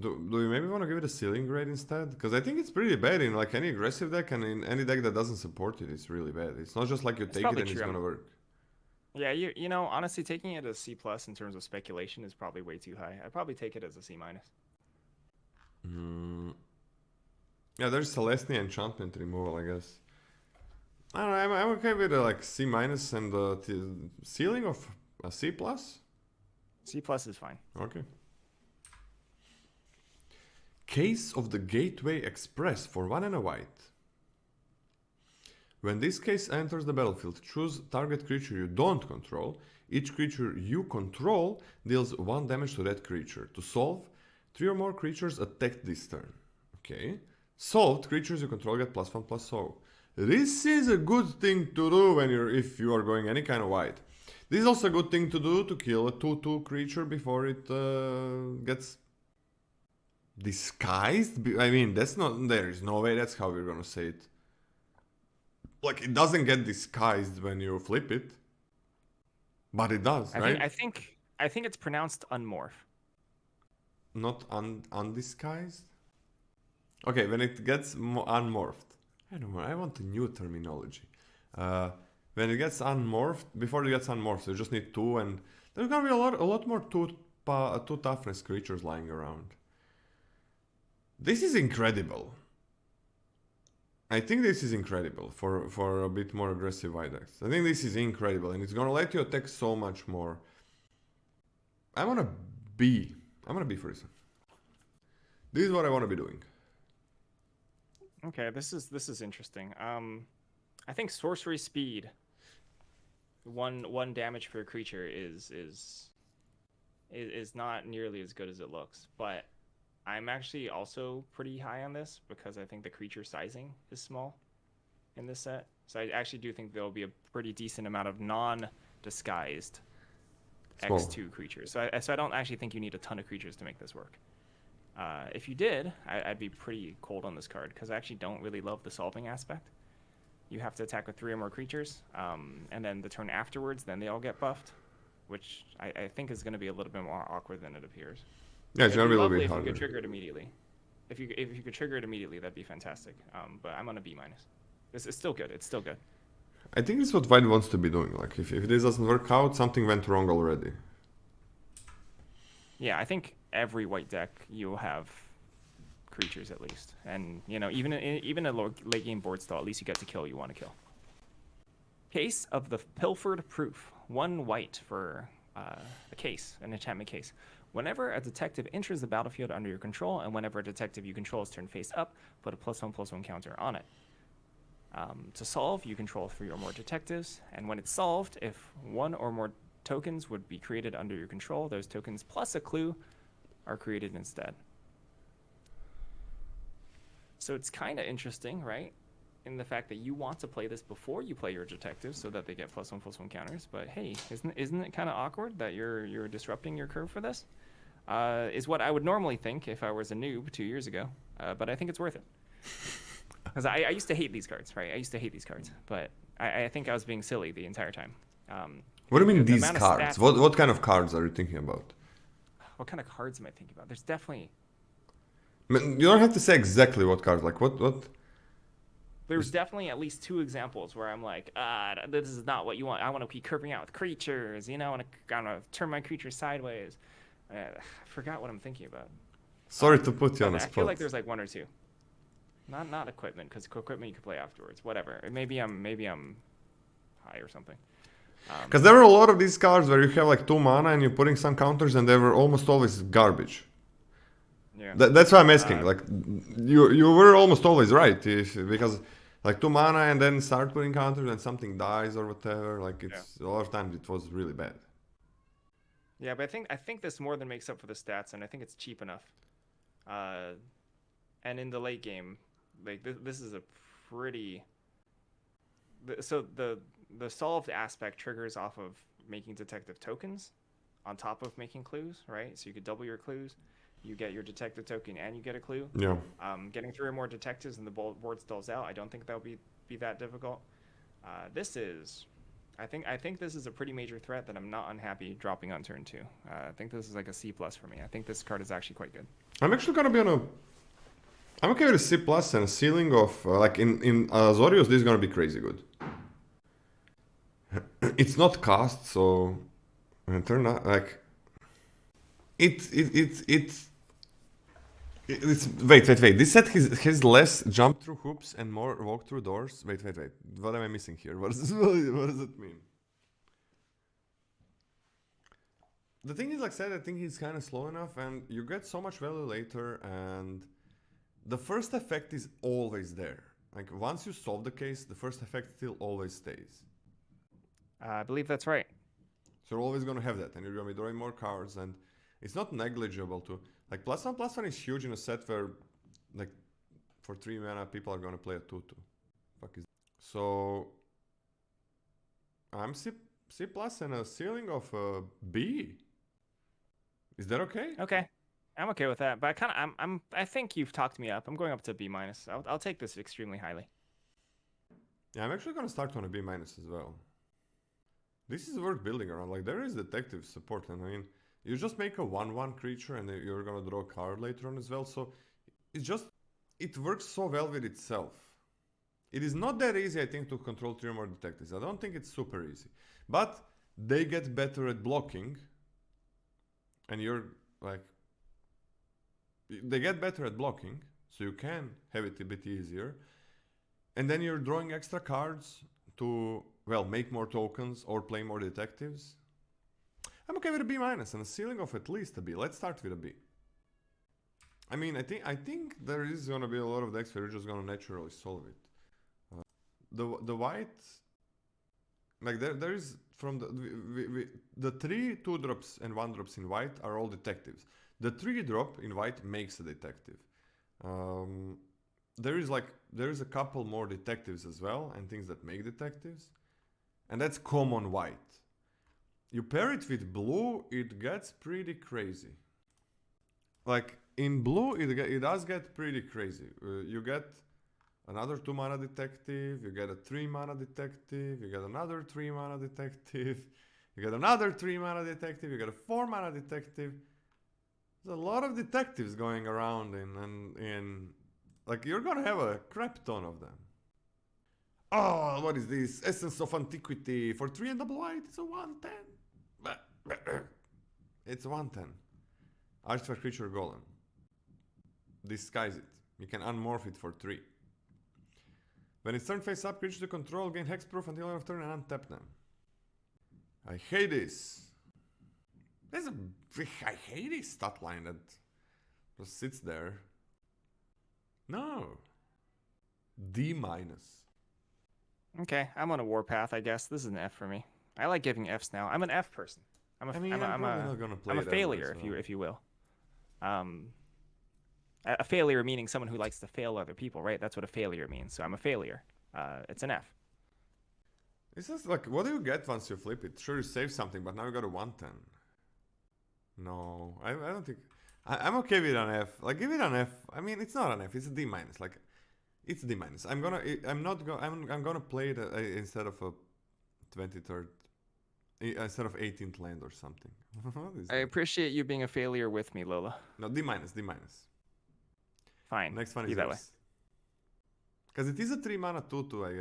Do you maybe want to give it a ceiling grade instead? Because I think it's pretty bad in like any aggressive deck and in any deck that doesn't support it. It's really bad. It's not just like you take it and it's gonna work. Yeah, you know, honestly, taking it as C plus in terms of speculation is probably way too high. I'd probably take it as a C minus. Yeah, there's Celestia enchantment removal, I guess. I don't know. I'm okay with like C minus and the ceiling of a C plus. C plus is fine. Okay. Case of the Gateway Express for 1 and a white. When this case enters the battlefield, choose target creature you don't control. Each creature you control deals 1 damage to that creature. To solve, 3 or more creatures attacked this turn. Okay. Solved, creatures you control get +1/+0. This is a good thing to do if you are going any kind of white. This is also a good thing to do to kill a 2/2 creature before it gets disguised. I mean, there is no way that's how we're gonna say it. Like, it doesn't get disguised when you flip it, but it does, right? I think it's pronounced unmorph. Not undisguised. Okay, when it gets unmorphed. I don't know. I want a new terminology. When it gets unmorphed, before it gets unmorphed, you just need 2, and there's gonna be a lot more 2 toughness creatures lying around. This is incredible. I think this is incredible for a bit more aggressive white decks. I think this is incredible, and it's gonna let you attack so much more. I'm gonna be for this. This is what I want to be doing. Okay, this is interesting. I think sorcery speed, one damage per creature is not nearly as good as it looks, but I'm actually also pretty high on this because I think the creature sizing is small in this set. So I actually do think there'll be a pretty decent amount of non-disguised X2 creatures. So I don't actually think you need a ton of creatures to make this work. If you did, I'd be pretty cold on this card because I actually don't really love the solving aspect. You have to attack with 3 or more creatures, and then the turn afterwards, then they all get buffed, which I think is going to be a little bit more awkward than it appears. Yeah, it's gonna be a little bit harder. If you could trigger it immediately. If you could trigger it immediately, that'd be fantastic. But I'm on a B minus. This is still good. It's still good. I think it's what White wants to be doing. Like if this doesn't work out, something went wrong already. Yeah, I think every white deck you'll have creatures at least, and you know even a late game board stall, at least you get to kill you want to kill. Case of the Pilfered Proof. 1 white for a case, an enchantment case. Whenever a detective enters the battlefield under your control, and whenever a detective you control is turned face up, put a +1/+1 counter on it. To solve, you control 3 or more detectives, and when it's solved, if 1 or more tokens would be created under your control, those tokens plus a clue are created instead. So it's kind of interesting, right? In the fact that you want to play this before you play your detectives so that they get +1/+1 counters. But hey, isn't it kind of awkward that you're disrupting your curve for this? Is what I would normally think if I was a noob 2 years ago. But I think it's worth it. Because I used to hate these cards, right? I used to hate these cards. But I think I was being silly the entire time. What do you mean these cards? What kind of cards are you thinking about? What kind of cards am I thinking about? There's definitely... You don't have to say exactly what cards. Like what? There's definitely at least 2 examples where I'm like, this is not what you want. I want to be curving out with creatures, you know, I want to turn my creatures sideways. I forgot what I'm thinking about. Sorry to put you on the spot. I feel like there's like 1 or 2. Not equipment, because equipment you can play afterwards. Whatever. Maybe I'm high or something. Because there were a lot of these cards where you have like 2 mana and you're putting some counters, and they were almost always garbage. Yeah. That's why I'm asking. Like you were almost always right, because like 2 mana and then start putting counters and something dies or whatever. Like a lot of times it was really bad. Yeah, but I think this more than makes up for the stats, and I think it's cheap enough. And in the late game, like this is a pretty. So the solved aspect triggers off of making detective tokens, on top of making clues, right? So you could double your clues. you get your detective token and you get a clue. Yeah. Getting 3 or more detectives and the board stalls out, I don't think that would be that difficult. This is, I think this is a pretty major threat that I'm not unhappy dropping on turn 2. I think this is like a C+ for me. I think this card is actually quite good. I'm actually gonna be on a... I'm okay with a C+ and a ceiling of... like in Azorius, this is gonna be crazy good. It's not cast, so... turn out, like... It's wait. This set has less jump through hoops and more walk through doors. Wait. What am I missing here? What does it mean? The thing is, like I said, I think he's kind of slow enough, and you get so much value later, and the first effect is always there. Like once you solve the case, the first effect still always stays. I believe that's right. So you're always gonna have that, and you're gonna be drawing more cards, and it's not negligible to... Like +1/+1 is huge in a set where, like, for 3 mana people are gonna play a 2/2. Fuck is... So I'm C+ and a ceiling of a B. Is that okay? Okay, I'm okay with that. But I think you've talked me up. I'm going up to B-. I'll take this extremely highly. Yeah, I'm actually gonna start on a B- as well. This is worth building around. Like there is detective support, and I mean, you just make a 1/1 creature, and you're gonna draw a card later on as well. So it works so well with itself. It is not that easy, I think, to control 3 or more detectives. I don't think it's super easy, but they get better at blocking, and you're like, they get better at blocking, so you can have it a bit easier, and then you're drawing extra cards to, well, make more tokens or play more detectives. I'm okay with a B- and a ceiling of at least a B. Let's start with a B. I mean, I think there is gonna be a lot of decks where you're just gonna naturally solve it. The white, like there is from the 3 2-drops and 1-drops in white are all detectives. The 3-drop in white makes a detective. There is a couple more detectives as well, and things that make detectives, and that's common white. You pair it with blue, it gets pretty crazy. Like in blue, it does get pretty crazy. You get another 2 mana detective, you get a 3 mana detective, you get another 3 mana detective, you get another 3 mana detective, you get a 4 mana detective. There's a lot of detectives going around in like you're gonna have a crap ton of them. Oh, what is this? Essence of Antiquity for 3 and double white. It's a 1/10. It's 1/10. Artifact creature golem. Disguise it. You can unmorph it for 3. When it's turn face up, creatures you control gain hexproof until end of turn and untap them. I hate this. I hate this stat line that just sits there. No. D-. Okay, I'm on a warpath, I guess. This is an F for me. I like giving Fs now. I'm an F person. I'm a failure, if you will. A failure meaning someone who likes to fail other people, right? That's what a failure means. So I'm a failure. It's an F. It's just like, what do you get once you flip it? Sure, you save something, but now you got a 1/10. No, I don't think... I'm okay with an F. Like, give it an F. I mean, it's not an F. It's a D-. Like, it's D-. I'm gonna play it instead of a 23rd... Instead of 18th land or something. I appreciate you being a failure with me, Lola. No, D-. Fine. Next one is that way. Because it is a 3 mana 2/2, I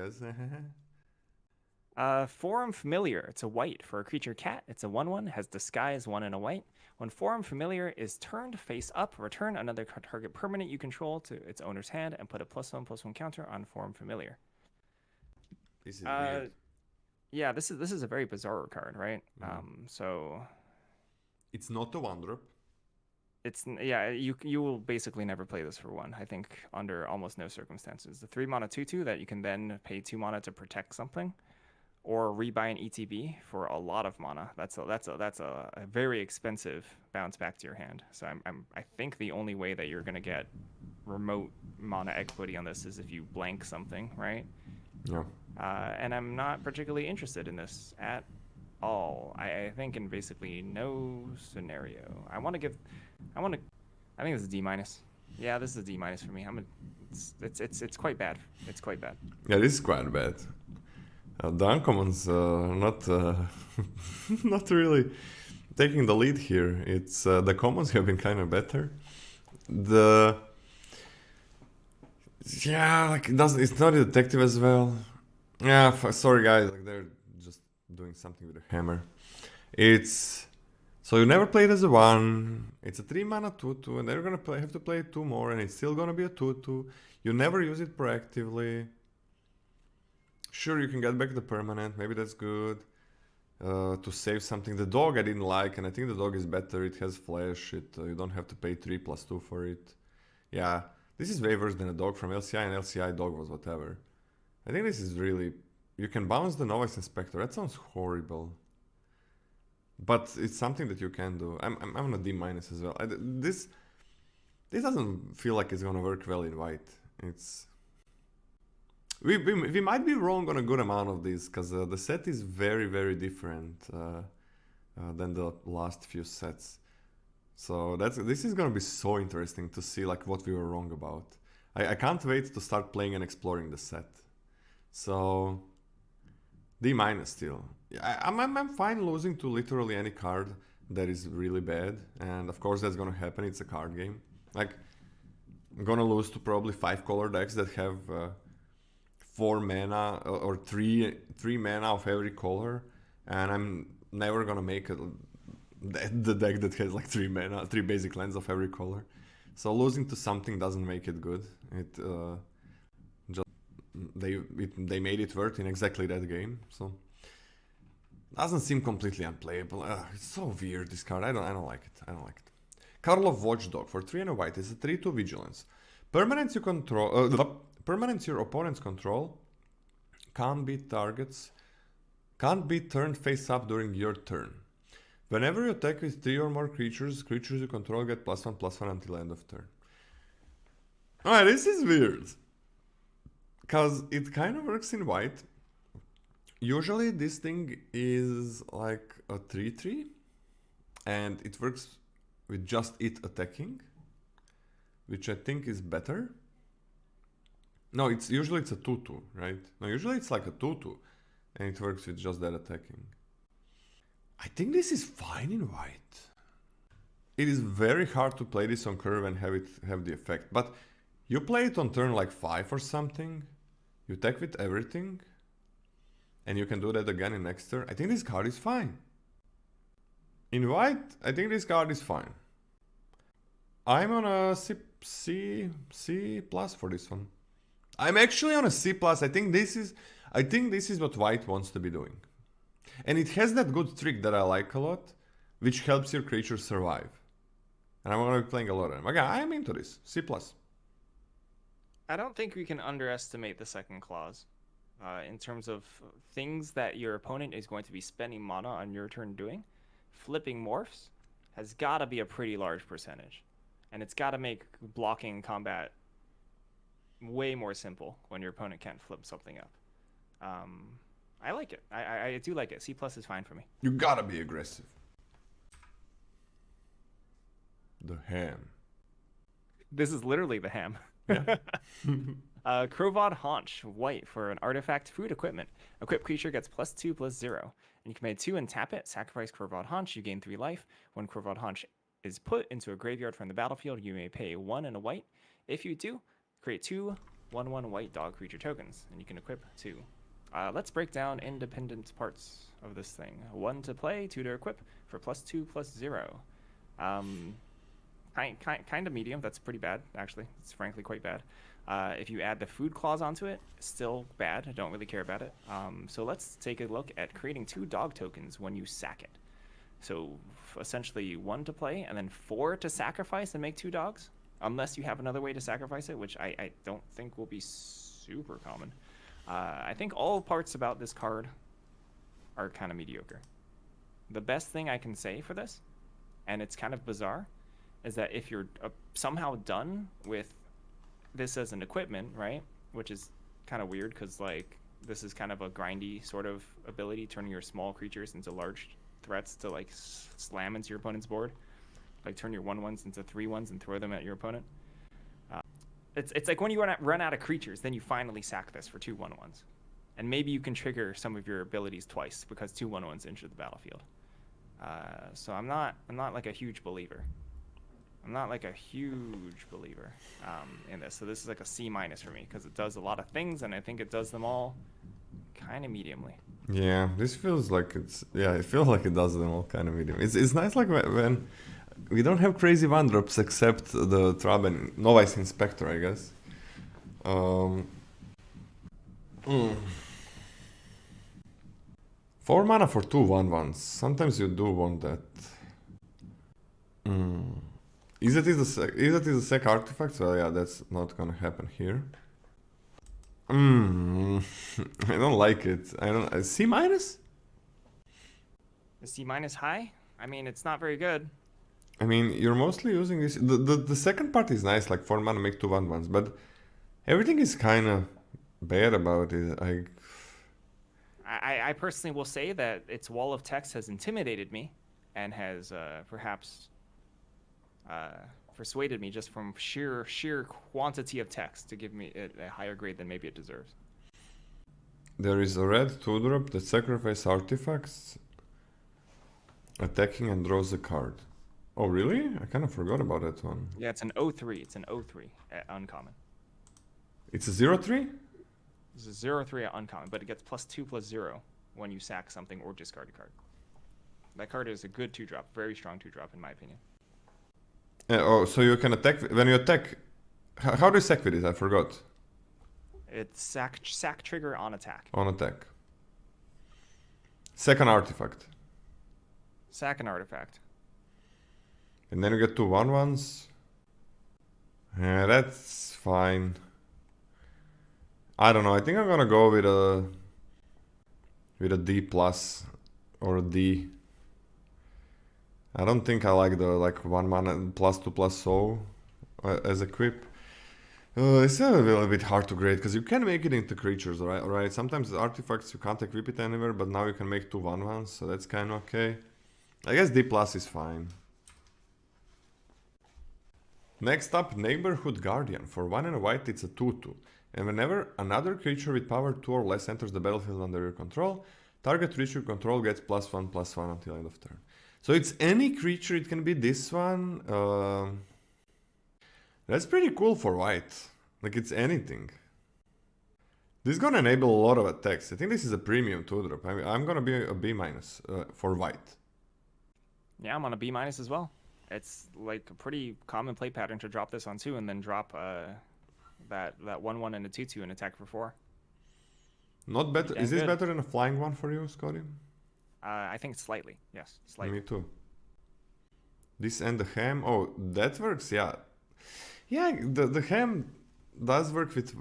guess. Forum Familiar. It's a white. For a creature cat, it's a 1/1. Has disguise 1 and a white. When Forum Familiar is turned face up, return another target permanent you control to its owner's hand and put a +1/+1 counter on Forum Familiar. This is weird. Yeah, this is a very bizarre card, right? So it's not a 1-drop. It's you will basically never play this for 1. I think under almost no circumstances. The 3 mana 2/2 that you can then pay 2 mana to protect something, or rebuy an ETB for a lot of mana. That's a very expensive bounce back to your hand. So I think the only way that you're gonna get remote mana equity on this is if you blank something, right? Yeah. And I'm not particularly interested in this at all. I think in basically no scenario. I I think this is D minus. Yeah, this is a D minus for me. It's quite bad. It's quite bad. Yeah, this is quite bad. The uncommons not not really taking the lead here. It's the commons have been kind of better. Like it doesn't. It's not a detective as well. Yeah, sorry guys. Like they're just doing something with a hammer. It's so you never play it as a 1. It's a 3 mana 2/2, and they're gonna have to play 2 more, and it's still gonna be a 2/2. You never use it proactively. Sure, you can get back the permanent. Maybe that's good. To save something. The dog I didn't like, and I think the dog is better. It has flash. You don't have to pay 3+2 for it. Yeah, this is way worse than a dog from LCI, and LCI dog was whatever. I think this is really... You can bounce the Novice Inspector. That sounds horrible. But it's something that you can do. I'm on a D- as well. This doesn't feel like it's gonna work well in white. It's... We might be wrong on a good amount of these, because the set is very, very different than the last few sets. So this is gonna be so interesting to see like what we were wrong about. I can't wait to start playing and exploring the set. So D- still. I'm fine losing to literally any card that is really bad, and of course that's gonna happen. It's a card game. Like I'm gonna lose to probably 5 color decks that have 4 mana or 3 mana of every color, and I'm never gonna make the deck that has like 3 mana, 3 basic lands of every color. So losing to something doesn't make it good. It just they made it work in exactly that game. So doesn't seem completely unplayable. It's so weird, this card. I don't like it. I don't like it. Karlov watchdog for 3 and a white is a 3/2 vigilance. Permanents you control. Permanents your opponents control can't be turned face up during your turn. Whenever you attack with 3 or more creatures you control get +1/+1 until end of turn. Alright, this is weird. Because it kind of works in white. Usually this thing is like a 3/3. And it works with just it attacking. Which I think is better. No, usually it's a 2/2, right? No, usually it's like a 2/2. And it works with just that attacking. I think this is fine in white. It is very hard to play this on curve and have the effect. But you play it on turn like 5 or something. You attack with everything. And you can do that again in next turn. I think this card is fine. In white, I think this card is fine. I'm on a C plus for this one. I'm actually on a C plus. I think this is what white wants to be doing. And it has that good trick that I like a lot, which helps your creature survive. And I'm gonna be playing a lot of them. Okay, I'm into this. C plus. I don't think we can underestimate the second clause. In terms of things that your opponent is going to be spending mana on your turn doing, flipping morphs has got to be a pretty large percentage. And it's got to make blocking combat way more simple when your opponent can't flip something up. I like it. I do like it. C plus is fine for me. You gotta be aggressive. The ham. This is literally the ham. Yeah. Coveted hunch, white for an artifact food equipment. Equipped creature gets +2/+0. And you can pay 2 and tap it. Sacrifice Coveted hunch. You gain 3 life. When Coveted hunch is put into a graveyard from the battlefield, you may pay 1 and a white. If you do, create 2 1/1 white dog creature tokens, and you can equip 2. Let's break down independent parts of this thing. 1 to play, 2 to equip for +2/+0. Kind of medium. That's pretty bad, actually. It's frankly quite bad. If you add the food clause onto it, still bad. I don't really care about it. So let's take a look at creating 2 dog tokens when you sack it. So essentially 1 to play and then 4 to sacrifice and make 2 dogs, unless you have another way to sacrifice it, which I don't think will be super common. I think all parts about this card are kind of mediocre. The best thing I can say for this, and it's kind of bizarre, is that if you're somehow done with this as an equipment, right, which is kind of weird because like this is kind of a grindy sort of ability, turning your small creatures into large threats to like slam into your opponent's board. like turn your 1/1s into 3/1s and throw them at your opponent. It's like when you run out of creatures, then you finally sack this for 2 1/1s. And maybe you can trigger some of your abilities twice because 2 1/1s enter the battlefield. So I'm not like a huge believer. I'm not like a huge believer in this. So this is like a C- for me because it does a lot of things and I think it does them all kind of mediumly. Yeah, this feels like it feels like it does them all kind of medium. It's nice like when we don't have crazy one drops except the Trab and Novice Inspector, I guess. 4 mana for 2 1/1s. Sometimes you do want that. Is it the sec artifacts? Well, yeah, that's not gonna happen here. I don't like it. I don't. C-? The C- high? I mean, it's not very good. I mean, you're mostly using this. The second part is nice, like 4 mana make 2 1/1s, but everything is kind of bad about it. I personally will say that its wall of text has intimidated me and has perhaps persuaded me just from sheer quantity of text to give me a higher grade than maybe it deserves. There is a red 2-drop that sacrifices artifacts, attacking and draws a card. Oh, really? I kind of forgot about that one. Yeah, it's an 0/3. It's an 0/3 at uncommon. It's a 0/3? It's a 0/3 at uncommon, but it gets +2/+0 when you sack something or discard a card. That card is a good 2-drop, very strong 2-drop in my opinion. So you can attack when you attack. How do you sack with it? I forgot. It's sack trigger on attack. On attack. Second artifact. Sack an artifact. And then you get 2 1/1s. Yeah, that's fine. I don't know. I think I'm gonna go with a D plus or a D. I don't think I like the 1 mana +2/+0 as equip. It's a little bit hard to grade because you can make it into creatures, right? Sometimes the artifacts you can't equip it anywhere, but now you can make 2 1/1s, so that's kind of okay. I guess D plus is fine. Next up, Neighborhood Guardian. For 1 and a white, it's a 2/2. And whenever another creature with power 2 or less enters the battlefield under your control, target creature you control gets +1/+1 until end of turn. So it's any creature, it can be this one. That's pretty cool for white. Like, it's anything. This is gonna enable a lot of attacks. I think this is a premium 2-drop. I mean, I'm gonna be a B- for white. Yeah, I'm on a B- as well. It's like a pretty common play pattern to drop this on 2 and then drop that 1/1 and a 2/2 and attack for 4. Not better. Is this better than a flying one for you, Scotty? I think slightly. Yes, slightly. Me too. This and the ham. Oh, that works. Yeah, yeah. The ham does work with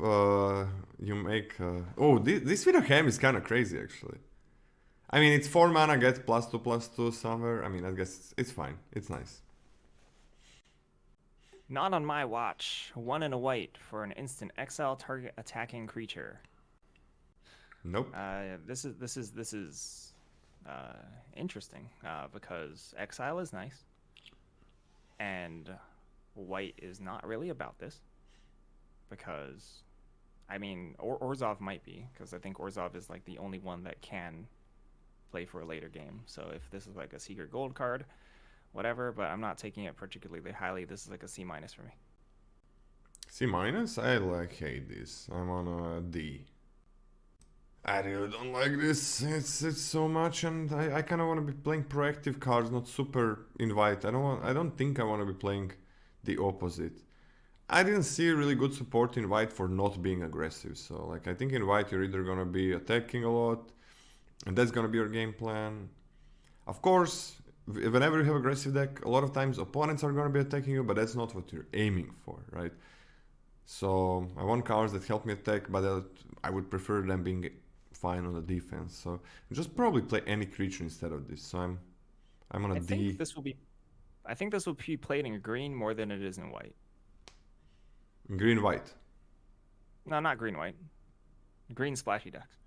you make. Oh, this with a ham is kind of crazy actually. I mean, it's 4 mana, get +2/+2 somewhere. I mean, I guess it's fine. It's nice. Not on my watch. 1 and a white for an instant. Exile target attacking creature. Nope. This is interesting because exile is nice, and white is not really about this because, I mean, Orzhov might be because I think Orzhov is like the only one that can play for a later game. So if this is like a secret gold card, whatever, but I'm not taking it particularly highly. This is like a C- for me. C-? I hate this. I'm on a D. I really don't like this. It's so much, and I kind of want to be playing proactive cards, not super invite. I don't think I want to be playing the opposite. I didn't see really good support in white for not being aggressive. So like I think in white you're either gonna be attacking a lot, and that's gonna be your game plan. Of course, whenever you have aggressive deck, a lot of times opponents are gonna be attacking you, but that's not what you're aiming for, right? So I want cards that help me attack, but I would prefer them being fine on the defense. So just probably play any creature instead of this. So I'm on a D. I think this will be played in green more than it is in white. Green white. No, not green white. Green splashy decks.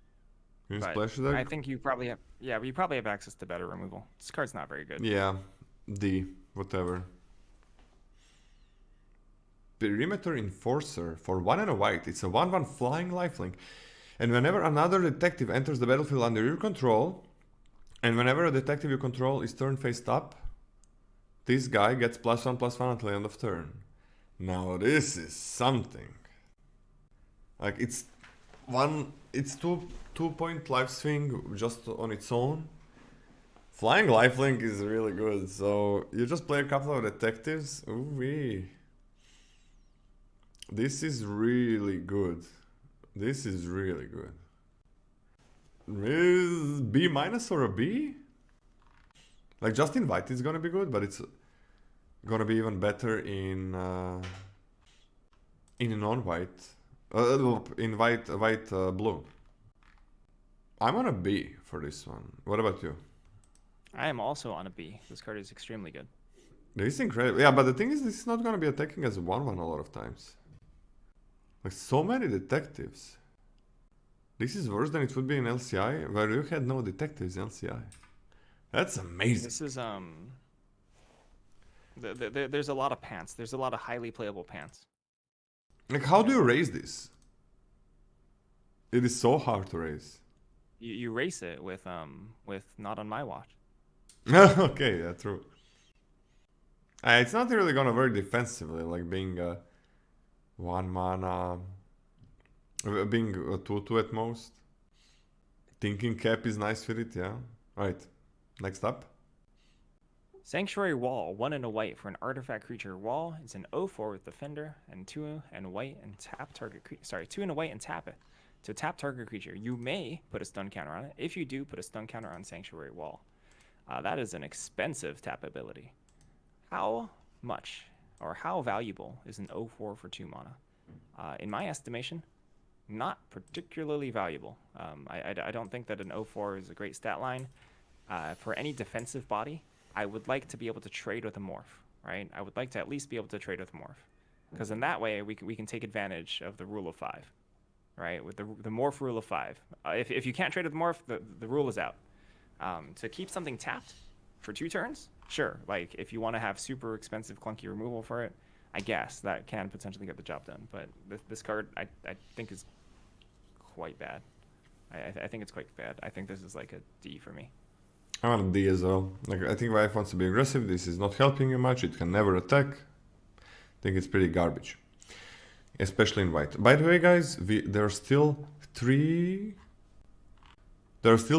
Green But splashy deck? I think you probably have. Yeah, but you probably have access to better removal. This card's not very good. Yeah, D, whatever. Perimeter Enforcer for 1 and a white. It's a 1/1 flying lifelink. And whenever another detective enters the battlefield under your control, and whenever a detective you control is turn faced up, this guy gets +1/+1 until the end of turn. Now this is something. Like it's 2-point life swing just on its own. Flying lifelink is really good, so you just play a couple of detectives. Ooh-wee. This is really good. This is really good. Is B- or a B? Like just invite is gonna be good, but it's gonna be even better in non-white. In white blue. I'm on a B for this one. What about you? I am also on a B. This card is extremely good. This is incredible. Yeah, but the thing is, this is not gonna be attacking as a 1/1 a lot of times. Like so many detectives. This is worse than it would be in LCI, where you had no detectives in LCI. That's amazing. This is there's a lot of pants. There's a lot of highly playable pants. Like, how do you raise this? It is so hard to raise. You race it with not on my watch. Okay, yeah, true. It's not really gonna work defensively, like being 1 mana, being a 2/2 at most. Thinking cap is nice with it, yeah. Alright, next up. Sanctuary Wall, 1 and a white for an artifact creature. Wall is an 0/4 with defender and 2 and white and tap target. 2 and a white and tap it to tap target creature. You may put a stun counter on it. If you do, put a stun counter on Sanctuary Wall. That is an expensive tap ability. How much or how valuable is an 0/4 for 2 mana? In my estimation, not particularly valuable. I don't think that an 0/4 is a great stat line. For any defensive body, I would like to be able to trade with a morph, right? I would like to at least be able to trade with a morph. Because in that way, we can take advantage of the rule of 5, right? With the morph rule of 5. If you can't trade with morph, the rule is out. To keep something tapped for 2 turns, sure. Like, if you want to have super expensive, clunky removal for it, I guess that can potentially get the job done. But this card, I think, is quite bad. I think it's quite bad. I think this is like a D for me. I'm on a D as well. Like, I think Gryff wants to be aggressive. This is not helping you much. It can never attack. I think it's pretty garbage. Especially in white. By the way, guys, there are still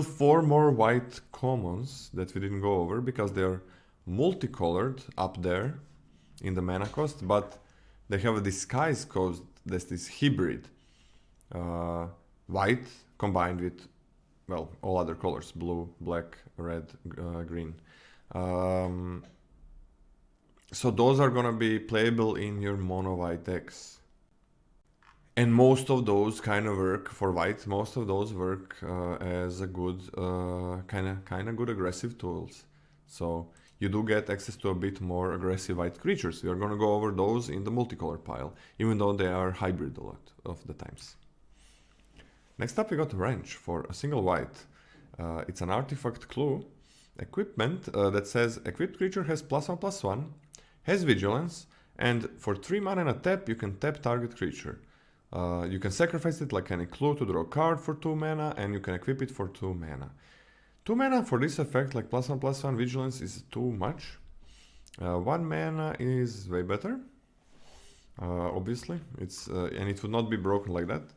4 more white commons that we didn't go over because they're multicolored up there in the mana cost, but they have a disguise cost that's this hybrid. White combined with, well, all other colors: blue, black, red, green. So those are gonna be playable in your mono white decks. And most of those kind of work for white. Most of those work as a good, kind of good aggressive tools. So you do get access to a bit more aggressive white creatures. We are gonna go over those in the multicolor pile, even though they are hybrid a lot of the times. Next up, we got Wrench for a single white. It's an artifact clue equipment that says equipped creature has +1/+1, has vigilance, and for 3 mana and a tap, you can tap target creature. You can sacrifice it like any clue to draw a card for 2 mana, and you can equip it for 2 mana. 2 mana for this effect, like +1/+1 vigilance, is too much. 1 mana is way better. Obviously, and it would not be broken like that.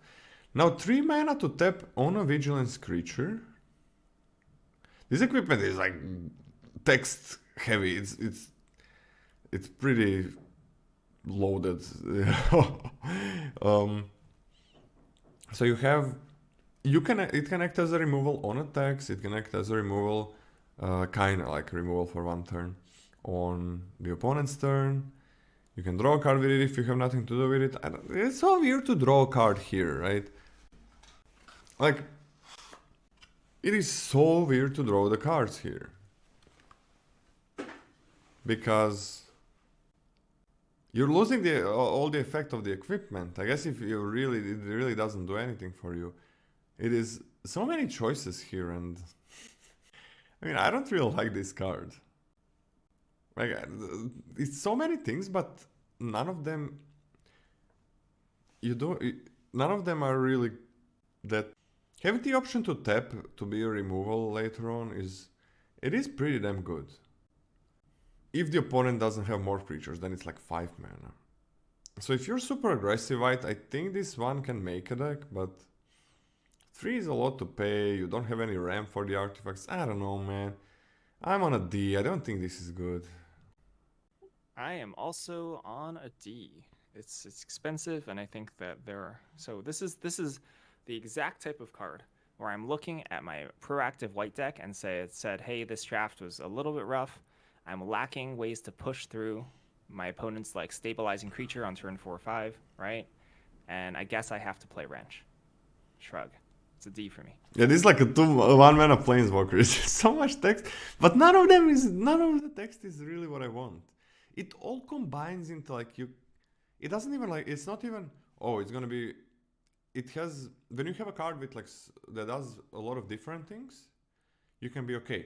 Now 3 mana to tap on a vigilance creature. This equipment is like text heavy. It's pretty loaded. So it can act as a removal on attacks. It can act as a removal, kind of like removal for 1 turn on the opponent's turn. You can draw a card with it if you have nothing to do with it. It's so weird to draw a card here, right? Like, it is so weird to draw the cards here. Because you're losing all the effect of the equipment. I guess if it really doesn't do anything for you. It is so many choices here, and I mean, I don't really like this card. Like, it's so many things, but none of them you don't. None of them are really that. Having the option to tap to be a removal later on is pretty damn good. If the opponent doesn't have more creatures, then it's like 5 mana. So if you're super aggressive, I think this one can make a deck, but 3 is a lot to pay. You don't have any ramp for the artifacts. I don't know, man. I'm on a D. I don't think this is good. I am also on a D. It's expensive, and I think that there are. So this is the exact type of card where I'm looking at my proactive white deck and said, hey, this draft was a little bit rough. I'm lacking ways to push through my opponent's like stabilizing creature on turn 4 or 5, right? And I guess I have to play wrench. Shrug. It's a D for me. Yeah, this is like a 1 mana planeswalker. It's so much text, but none of the text is really what I want. It all combines into like it doesn't even like, it's not even, oh, it's gonna be, it has, when you have a card with like, that does a lot of different things, you can be, okay,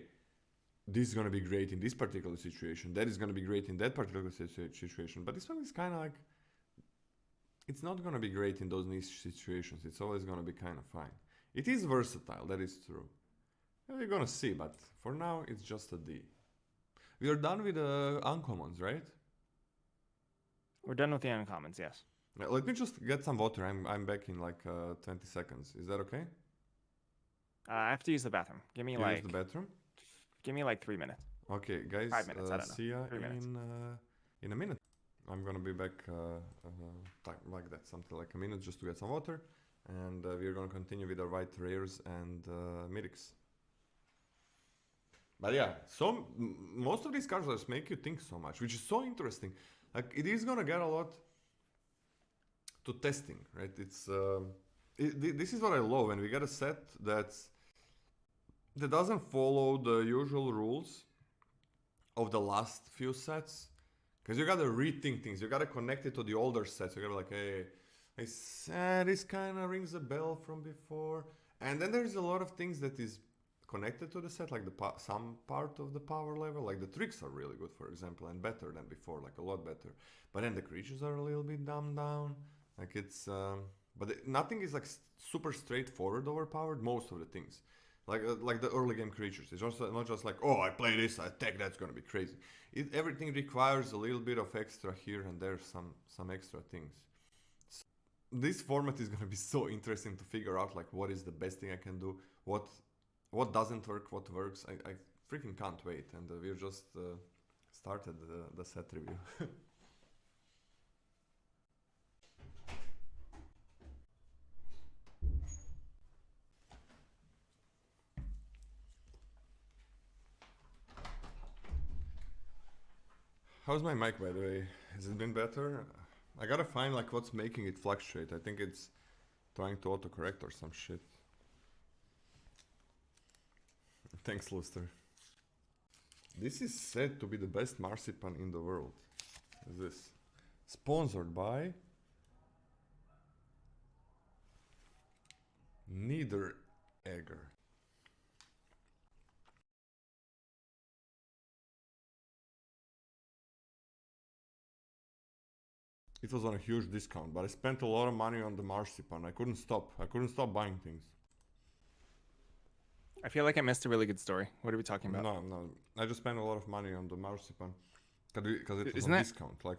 this is gonna be great in this particular situation, that is gonna be great in that particular situation, but this one is kind of like, it's not gonna be great in those niche situations, it's always gonna be kind of fine. It is versatile, that is true. We're gonna see, but for now, it's just a D. We are done with the uncommons, right? We're done with the uncommons, yes. Let me just get some water. I'm back in like 20 seconds. Is that okay? I have to use the bathroom. Give me use the bathroom? Give me like 3 minutes. Okay, guys. 5 minutes, I don't know. See ya 3 minutes. in a minute. I'm gonna be back like that, something like a minute just to get some water. And we're gonna continue with our white rares and mythics. But yeah, so most of these cards just make you think so much, which is so interesting. Like, it is gonna get a lot to testing, right? It's this is what I love when we get a set that doesn't follow the usual rules of the last few sets, because you gotta rethink things. You gotta connect it to the older sets. You gotta like, hey, this kind of rings a bell from before, and then there's a lot of things that is connected to the set, like some part of the power level, like the tricks are really good, for example, and better than before, like a lot better. But then the creatures are a little bit dumbed down. Like it's, nothing is like super straightforward overpowered. Most of the things, like the early game creatures, it's also not just like, oh, I play this, I attack, that's gonna be crazy. Everything requires a little bit of extra here and there, some extra things. So this format is gonna be so interesting to figure out, like what is the best thing I can do, what doesn't work, what works. I freaking can't wait, and we've just started the set review. How's my mic, by the way? Has it been better? I gotta find like what's making it fluctuate. I think it's trying to autocorrect or some shit. Thanks, Luster. This is said to be the best marzipan in the world. What is this? Sponsored by Neither Egger. It was on a huge discount, but I spent a lot of money on the marzipan. I couldn't stop. I couldn't stop buying things. I feel like I missed a really good story. What are we talking about? No. I just spent a lot of money on the marzipan because it was Isn't on that- discount. Like,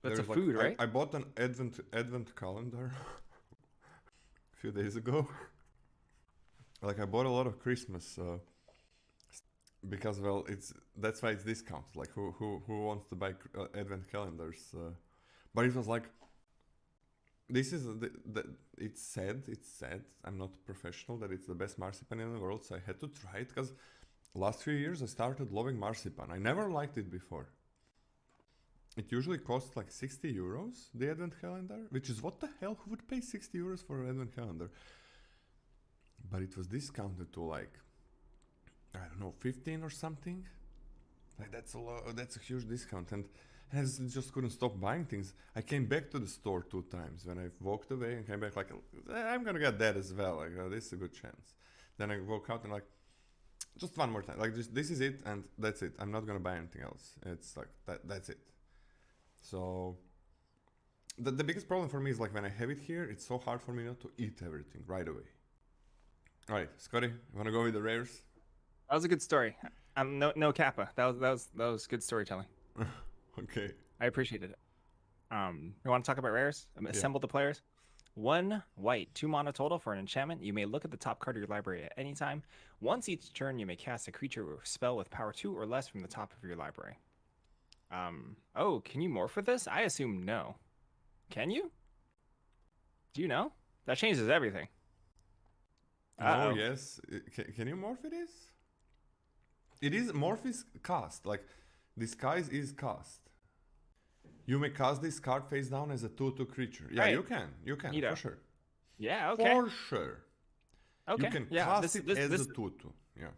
That's a there's, like, food, right? I bought an advent calendar a few days ago. Like, I bought a lot of Christmas because, well, that's why it's discount. Like, who wants to buy advent calendars? But it was like, this is it's said. I'm not professional that it's the best marzipan in the world, so I had to try it because last few years I started loving marzipan. I never liked it before. It usually costs like 60 euros, the advent calendar, which is what the hell, who would pay 60 euros for an advent calendar? But it was discounted to like, I don't know, 15 or something. Like that's a huge discount, and I just couldn't stop buying things. I came back to the store 2 times when I walked away and came back like, I'm gonna get that as well. Like, this is a good chance. Then I walk out and like, just one more time. Like, this is it, and that's it. I'm not gonna buy anything else. It's like that's it. So The biggest problem for me is like when I have it here, it's so hard for me not to eat everything right away. All right, Scotty, you want to go with the rares? That was a good story. No kappa. That was good storytelling. Okay. I appreciated it. You want to talk about rares? Assemble the players. 1 white, 2 mana total for an enchantment. You may look at the top card of your library at any time. Once each turn, you may cast a creature or spell with power 2 or less from the top of your library. Oh, can you morph with this? I assume no. Can you? Do you know? That changes everything. Oh, yes. Can you morph it is? It is, morph is cast. Like, disguise is cast. You may cast this card face down as a 2/2 creature. Yeah, Right. you can, for sure. Yeah, okay. For sure. Okay. You can yeah, cast it as a 2/2. Yeah.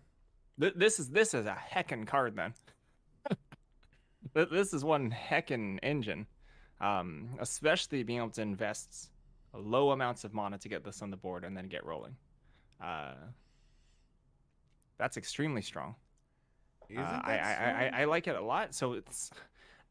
This is a heckin' card then. This is one heckin' engine. Especially being able to invest low amounts of mana to get this on the board and then get rolling. That's extremely strong. I like it a lot. So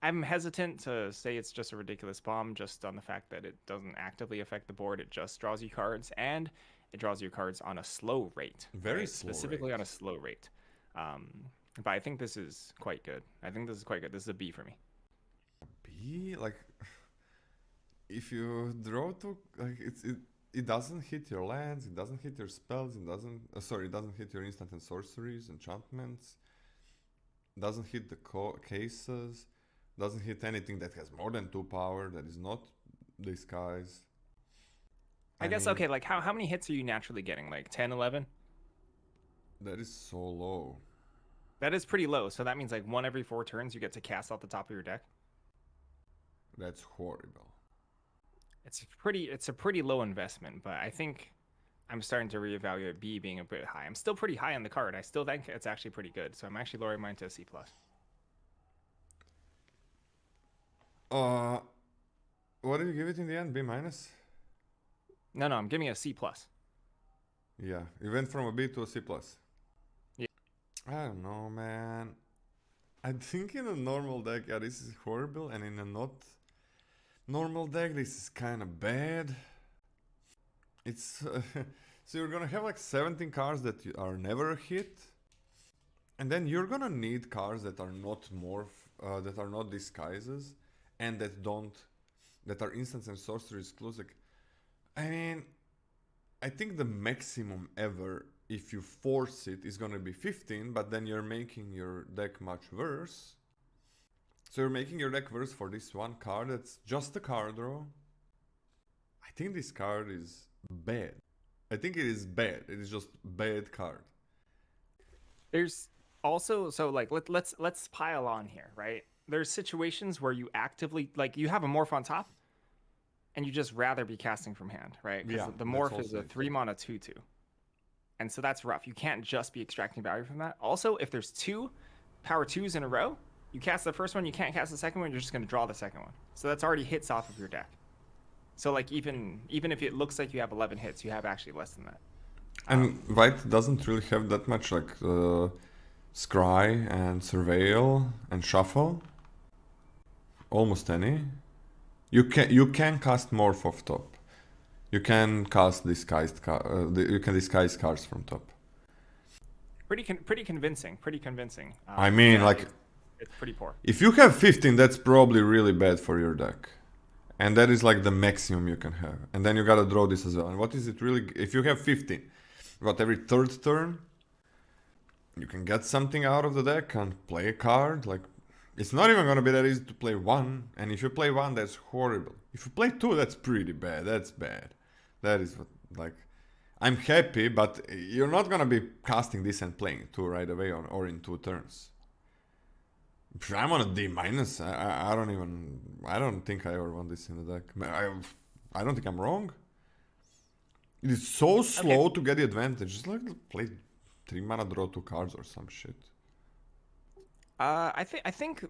I'm hesitant to say it's just a ridiculous bomb just on the fact that it doesn't actively affect the board. It just draws you cards, and it draws you cards on a slow rate. Very slow specifically rate. on a slow rate. But I think this is quite good. This is a B for me. B? Like, if you draw to, like, it doesn't hit your lands, it doesn't hit your spells, it doesn't hit your instant and sorceries, enchantments, doesn't hit the cases, doesn't hit anything that has more than 2 power, that is not disguise. I guess, okay, like how many hits are you naturally getting? Like 10, 11? That is so low. That is pretty low, so that means like 1 every 4 turns you get to cast off the top of your deck. That's horrible. It's a pretty low investment, but I think I'm starting to reevaluate B being a bit high. I'm still pretty high on the card. I still think it's actually pretty good, so I'm actually lowering mine to a C+. What did you give it in the end? B minus? No, I'm giving it a C+. Yeah, you went from a B to a C+. Yeah. I don't know, man. I think in a normal deck, yeah, this is horrible, and in a not normal deck, this is kind of bad. It's so you're gonna have like 17 cards that are never a hit, and then you're gonna need cards that are not that are not disguises, and that are instants and sorcery exclusive. I mean, I think the maximum ever, if you force it, is gonna be 15, but then you're making your deck much worse. So you're making your deck worse for this one card that's just a card draw. I think this card is bad. I think it is bad. It is just bad card. There's also, so like let's pile on here, right? There's situations where you actively, like, you have a morph on top and you just rather be casting from hand, right? Because the morph is a 3 mana 2/2. And so that's rough. You can't just be extracting value from that. Also, if there's 2 power 2s in a row, you cast the first one, you can't cast the second one, you're just going to draw the second one. So that's already hits off of your deck. So like even if it looks like you have 11 hits, you have actually less than that. And white doesn't really have that much, like scry and surveil and shuffle. Almost any. You can cast morph off top. You can cast disguised you can disguise cards from top. Pretty convincing. I mean, yeah, like, it's pretty poor. If you have 15, that's probably really bad for your deck. And that is like the maximum you can have. And then you gotta draw this as well. And what is it really? If you have 15, what, every 3rd turn, you can get something out of the deck and play a card. Like, it's not even gonna be that easy to play 1. And if you play 1, that's horrible. If you play 2, that's pretty bad. That's bad. That is what, like, I'm happy, but you're not gonna be casting this and playing 2 right away or in 2 turns. I'm on a D minus. I don't think I ever want this in the deck. I don't think I'm wrong. It is so slow to get the advantage. Just like play 3 mana, draw 2 cards or some shit. I think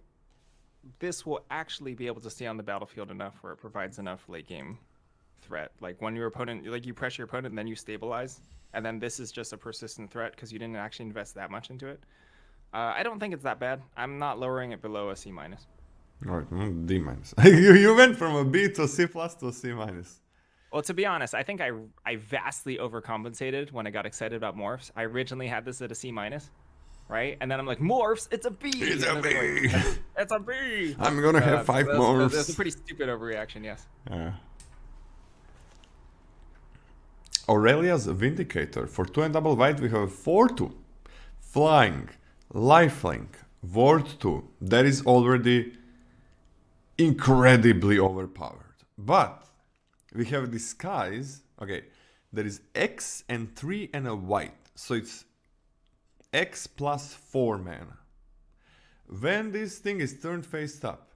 this will actually be able to stay on the battlefield enough where it provides enough late game threat. Like when your opponent, like you pressure your opponent and then you stabilize, and then this is just a persistent threat because you didn't actually invest that much into it. I don't think it's that bad. I'm not lowering it below a C minus. Alright, D minus. you went from a B to a C plus to a C minus. Well, to be honest, I think I vastly overcompensated when I got excited about morphs. I originally had this at a C minus, right? And then I'm like, morphs, it's a B. It's a B. It's a B. I'm gonna have 5 morphs. That's a pretty stupid overreaction, yes. Aurelia's Vindicator. For 2 and double white, we have a 4-2. Flying, lifelink, ward 2. That is already incredibly overpowered. But we have disguise. Okay, there is X and 3 and a white. So it's X plus 4 mana. When this thing is turned face up,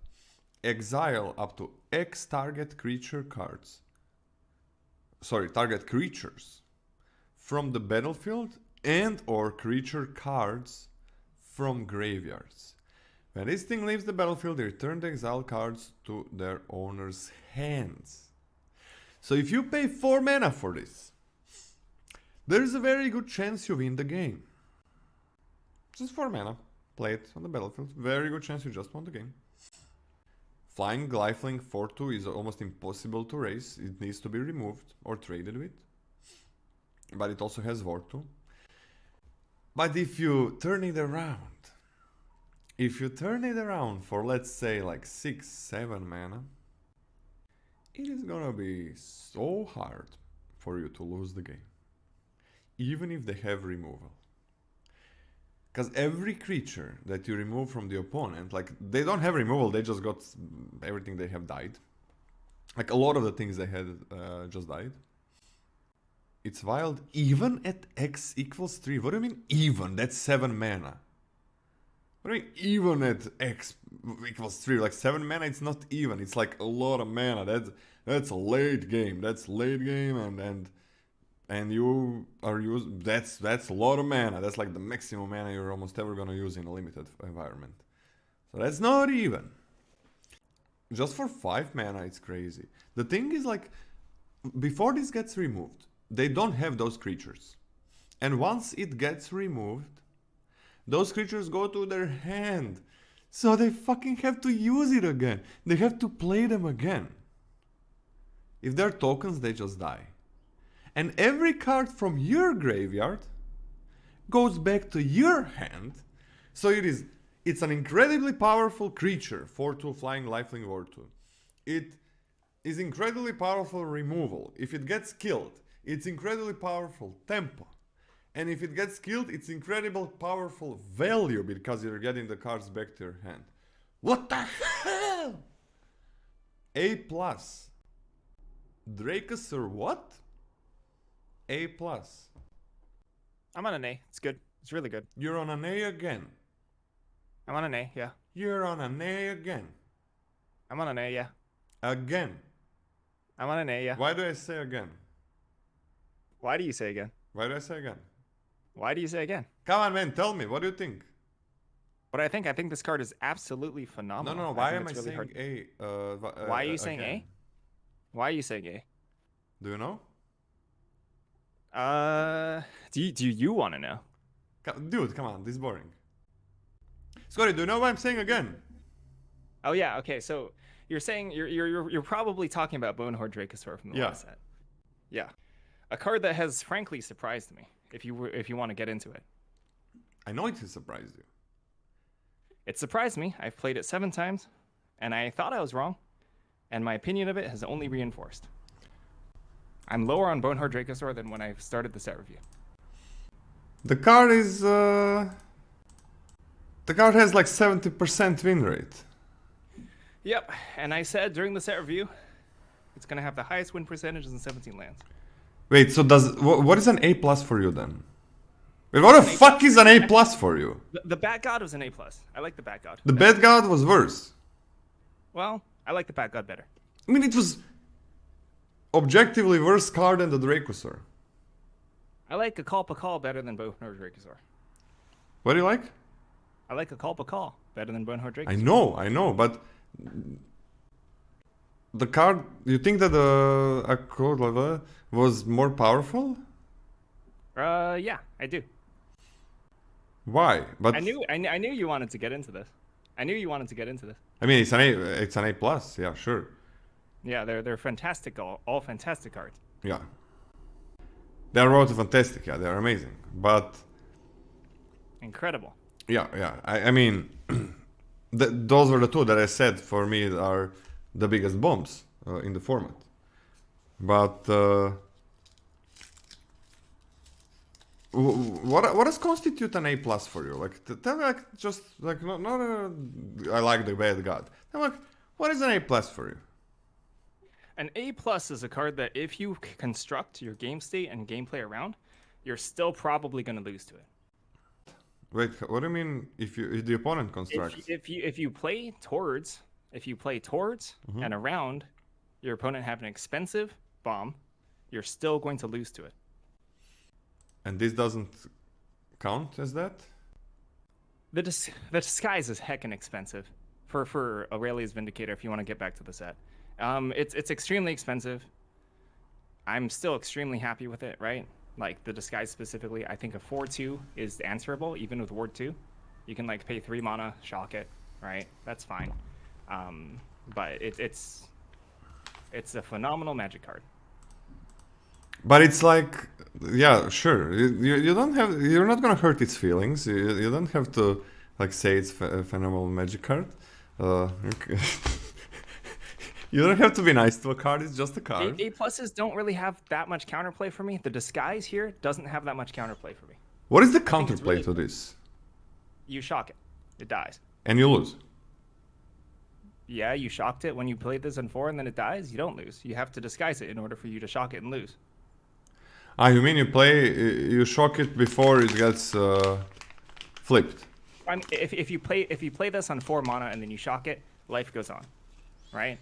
exile up to X target creature cards. Sorry, target creatures from the battlefield and or creature cards from graveyards. When this thing leaves the battlefield, they return the exile cards to their owner's hands. So if you pay 4 mana for this, there's a very good chance you win the game. Just 4 mana, play it on the battlefield, very good chance you just won the game. Flying Lifelink 4-2 is almost impossible to raise. It needs to be removed or traded with. But it also has Ward 2. But if you turn it around, for let's say like 6-7 mana, it is gonna be so hard for you to lose the game. Even if they have removal. Because every creature that you remove from the opponent, like, they don't have removal, they just got everything they have died. Like, a lot of the things they had just died. It's wild, even at X equals 3. What do you mean even? That's 7 mana. What do you mean even at X equals 3? Like, 7 mana, it's not even. It's like a lot of mana. That's a late game. That's late game, and you are using, that's a lot of mana. That's like the maximum mana you're almost ever gonna use in a limited environment. So that's not even. Just for 5 mana, it's crazy. The thing is, like, before this gets removed, they don't have those creatures. And once it gets removed, those creatures go to their hand. So they fucking have to use it again. They have to play them again. If they're tokens, they just die. And every card from your graveyard goes back to your hand. So it's an incredibly powerful creature, 4-2 flying lifelink ward 2. It is incredibly powerful removal. If it gets killed, it's incredibly powerful tempo. And if it gets killed, it's incredibly powerful value because you're getting the cards back to your hand. What the hell? A plus. Dracosaur what? A plus. I'm on an A. It's good. It's really good. You're on an A again. I'm on an A, yeah. You're on an A again. I'm on an A, yeah. Again. I'm on an A, yeah. Why do I say again? Why do you say again? Why do I say again? Why do you say again? Come on, man. Tell me. What do you think? What I think this card is absolutely phenomenal. No. Why am I saying hard. A? Why are you saying A? Why are you saying A? Do you know? Do you want to know? Dude, come on. This is boring. Scotty, do you know what I'm saying again? Oh yeah. Okay. So you're saying you're probably talking about Bonehorde Dracosaur from the last set. Yeah. A card that has frankly surprised me. If you want to get into it. I know it has surprised you. It surprised me. I've played it 7 times, and I thought I was wrong, and my opinion of it has only reinforced. I'm lower on Bonehorde Dracosaur than when I started the set review. The card is the card has like 70% win rate. Yep, and I said during the set review, it's gonna have the highest win percentages in 17 lands. Wait, so what is an A plus for you then? Wait, what the fuck is an A plus for you? The Bat God was an A plus. I like the Bat God. The Bat God was worse. Well, I like the Bat God better. I mean, it was objectively worse card than the Dracosaur. I like a Call better than Bonehorde Dracosaur. What do you like? I like a Call better than Bonehorde Dracosaur. I know, but the card. You think that the aggro was more powerful? Yeah, I do. Why? But I knew you wanted to get into this. I mean, it's an A plus. Yeah, sure. Yeah, they're fantastic, all fantastic cards. Yeah. They're both fantastic. Yeah, they're amazing. But Incredible. yeah. I mean, those were the two that I said for me are the biggest bombs in the format. But what does constitute an A plus for you? Like, tell me, like, just like not I like the bad god. Tell me, like, what is an A plus for you? An A plus is a card that if you construct your game state and gameplay around, you're still probably going to lose to it. Wait, what do you mean if the opponent constructs? If you play towards and around your opponent have an expensive bomb, you're still going to lose to it. And this doesn't count as that? The disguise is heckin' expensive for Aurelia's Vindicator if you want to get back to the set. It's extremely expensive. I'm still extremely happy with it, right? Like the disguise specifically, I think a 4/2 is answerable even with Ward 2. You can like pay 3 mana, shock it, right? That's fine. But it's a phenomenal magic card. But it's like, yeah, sure. You don't have, you're not gonna hurt its feelings. You don't have to like say it's a phenomenal magic card. You don't have to be nice to a card. It's just a card. A pluses don't really have that much counterplay for me. The disguise here doesn't have that much counterplay for me. What is the counterplay to this? You shock it, it dies. And you lose. Yeah, you shocked it when you played this in 4 and then it dies. You don't lose. You have to disguise it in order for you to shock it and lose. Ah, you mean you shock it before it gets flipped? If you play this on 4 mana and then you shock it, life goes on, right?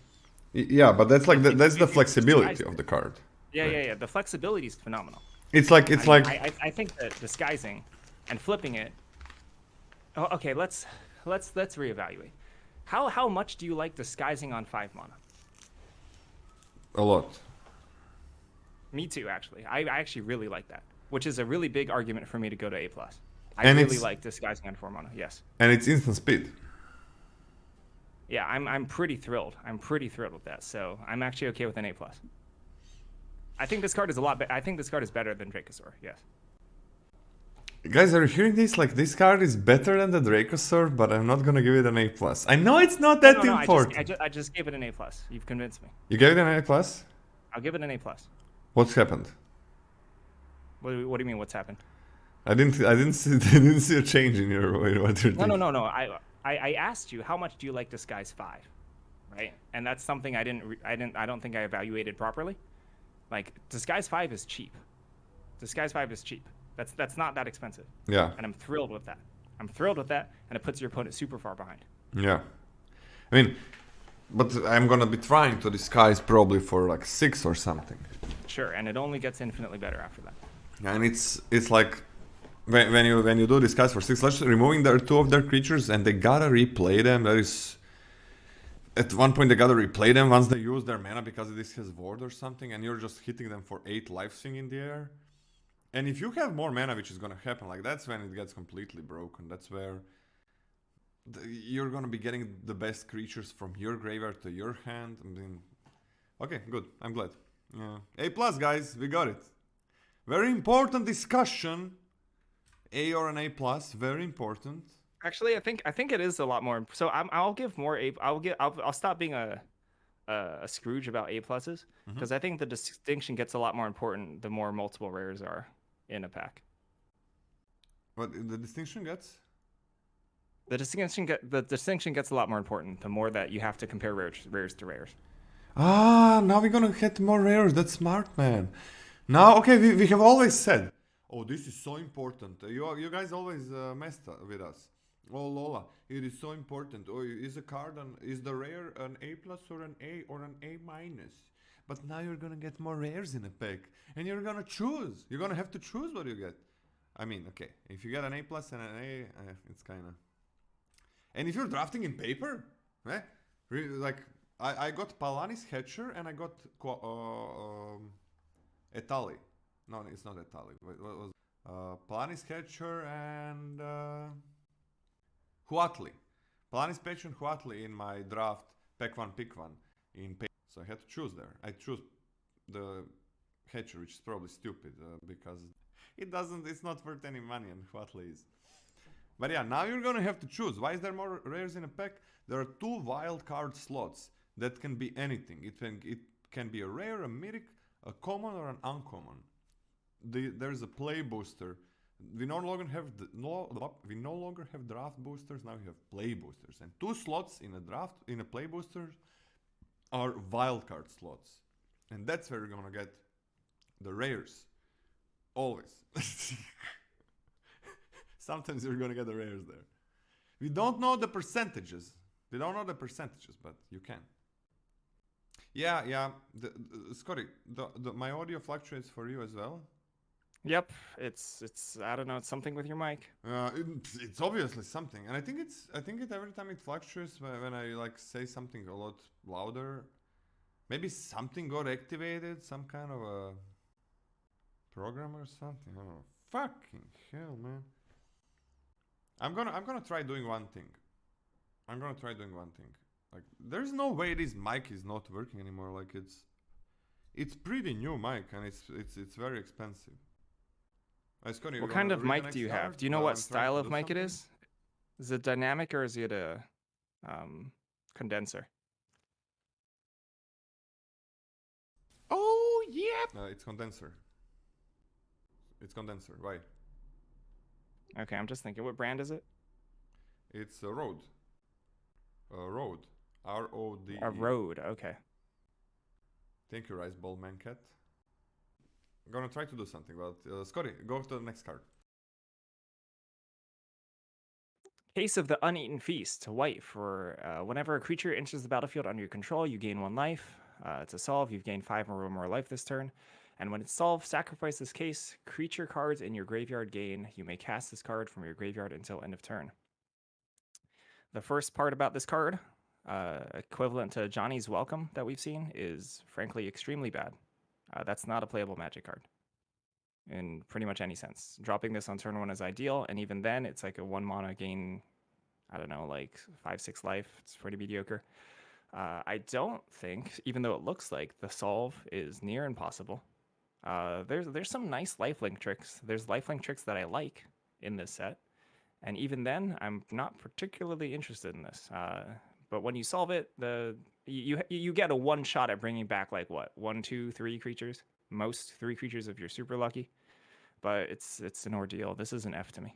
Yeah, but that's like that's the flexibility of the card. Yeah, yeah. The flexibility is phenomenal. It's like I think that disguising and flipping it. Oh, okay, let's reevaluate. How much do you like disguising on 5 mana? A lot. Me too, actually. I actually really like that, which is a really big argument for me to go to A+. I And really like disguising on 4 mana, yes. And it's instant speed. Yeah, I'm pretty thrilled. I'm pretty thrilled with that. So I'm actually okay with an A+. I think this card is I think this card is better than Dracosaur, yes. Guys, are you hearing this? Like, this card is better than the Dracosaur, but I'm not gonna give it an A+. I know it's not that important. I just gave it an A+. You've convinced me. You gave it an A+? I'll give it an A+. What's happened? What do you mean? What's happened? I didn't see a change in your what you're doing. No. I asked you how much do you like Disguise 5, right? And that's something I don't think I evaluated properly. Like Disguise 5 is cheap. Disguise 5 is cheap. That's not that expensive. Yeah. And I'm thrilled with that. And it puts your opponent super far behind. Yeah. I mean, but I'm gonna be trying to disguise probably for like 6 or something. Sure, and it only gets infinitely better after that. And it's like when you do disguise for 6, let's removing their 2 of their creatures and they gotta replay them. That is, at one point they gotta replay them once they use their mana because this has ward or something, and you're just hitting them for 8 life swing in the air. And if you have more mana, which is gonna happen, like that's when it gets completely broken. That's where you're gonna be getting the best creatures from your graveyard to your hand. I mean, okay, good. I'm glad. A+, guys, we got it. Very important discussion. A or an A+, very important. Actually, I think it is a lot more. So I'll give more A. I'll stop being a Scrooge about A+, because I think the distinction gets a lot more important the more multiple rares are in a pack. What the distinction gets? The distinction gets a lot more important the more that you have to compare rares to rares. Ah, now we're gonna get more rares. That's smart, man. Now, okay, we have always said, oh, this is so important. You guys always messed with us. Oh, Lola, it is so important. Oh, is the rare an A+ or an A or an A-? But now you're gonna get more rares in a pack, and you're gonna choose. You're gonna have to choose what you get. I mean, okay, if you get an A+ and an A, it's kind of. And if you're drafting in paper, like I got Palani's Hatcher and I got Etali. No, it's not Etali. What was Palani's Hatcher and Huatli. Plan is patient Huatli in my draft, pack one, pick one. So I had to choose there. I choose the Hatcher, which is probably stupid because it's not worth any money, and Huatli is. But yeah, now you're gonna have to choose. Why is there more rares in a pack? There are 2 wild card slots that can be anything. It can be a rare, a mythic, a common, or an uncommon. There's a play booster. We no longer have draft boosters. Now we have play boosters, and 2 slots in a play booster are wildcard slots, and that's where you're gonna get the rares. Always. Sometimes you're gonna get the rares there. We don't know the percentages. But you can. Yeah. Scotty, my audio fluctuates for you as well. Yep, it's I don't know, it's something with your mic. It's obviously something, and I think it every time it fluctuates when I like say something a lot louder. Maybe something got activated, some kind of a program or something. I don't know. Fucking hell, man. I'm gonna try doing one thing. Like, there's no way this mic is not working anymore. Like, it's pretty new mic, and it's very expensive. Scotty, What kind of mic do you have? Do you know what style of mic it is? Is it dynamic or is it a condenser? Oh yeah. It's condenser. Why? Okay, I'm just thinking. What brand is it? It's a Rode. Rode. R-O-D-E. A Rode. Okay. Thank you, Rice Ball Man Cat. I'm gonna try to do something, but Scotty, go to the next card. Case of the Uneaten Feast. White for whenever a creature enters the battlefield under your control, you gain 1 life. To solve, you've gained 5 or more life this turn. And when it's solved, sacrifice this case. Creature cards in your graveyard gain. You may cast this card from your graveyard until end of turn. The first part about this card, equivalent to Johnny's Welcome that we've seen, is frankly extremely bad. That's not a playable Magic card in pretty much any sense. Dropping this on turn 1 is ideal, and even then, it's like a 1 mana gain, I don't know, like 5-6 life. It's pretty mediocre. I don't think, even though it looks like the solve is near impossible, there's some nice lifelink tricks. There's lifelink tricks that I like in this set, and even then, I'm not particularly interested in this. But when you solve it, you get a 1 shot at bringing back like what, 1, 2, 3 creatures, most 3 creatures if you're super lucky. But it's an ordeal. This is an F to me.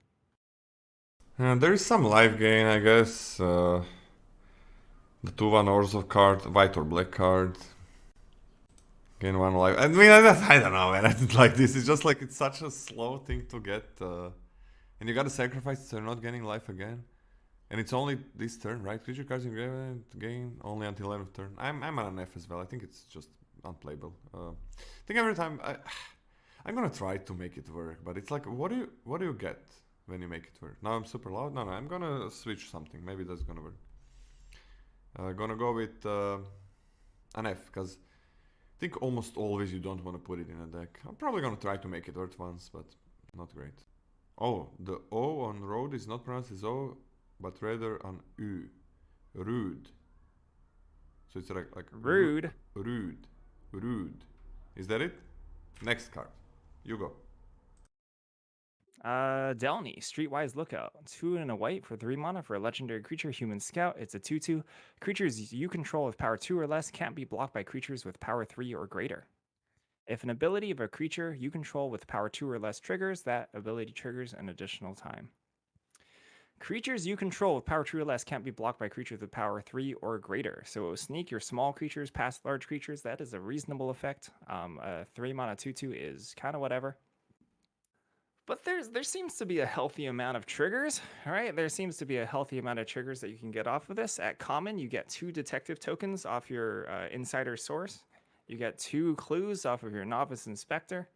There is some life gain, I guess. The 2/1 Orzhov card, white or black card. Gain 1 life. I mean, I don't know, man. Like, this is just like, it's such a slow thing to get. And you gotta sacrifice it so you're not getting life again. And it's only this turn, right? Creature cards in graveyard gain only until 11th turn. I'm on an F as well. I think it's just unplayable. I think every time I'm gonna try to make it work, but it's like, what do you get when you make it work? Now I'm super loud. No, I'm gonna switch something. Maybe that's gonna work. Gonna go with an F, because I think almost always you don't want to put it in a deck. I'm probably gonna try to make it work once, but not great. Oh, the O on road is not pronounced as O, but rather an U. Rude. So it's like rude. Rude. Is that it? Next card. You go. Delney, Streetwise Lookout. 2 and a white for 3 mana for a legendary creature, Human Scout. It's a 2/2. Creatures you control with power 2 or less can't be blocked by creatures with power 3 or greater. If an ability of a creature you control with power 2 or less triggers, that ability triggers an additional time. Creatures you control with power 2 or less can't be blocked by creatures with power 3 or greater. So it will sneak your small creatures past large creatures. That is a reasonable effect. A 3 mana 2/2 is kind of whatever. But there seems to be a healthy amount of triggers, all right? There seems to be a healthy amount of triggers that you can get off of this. At common, you get 2 detective tokens off your insider source. You get 2 clues off of your novice inspector.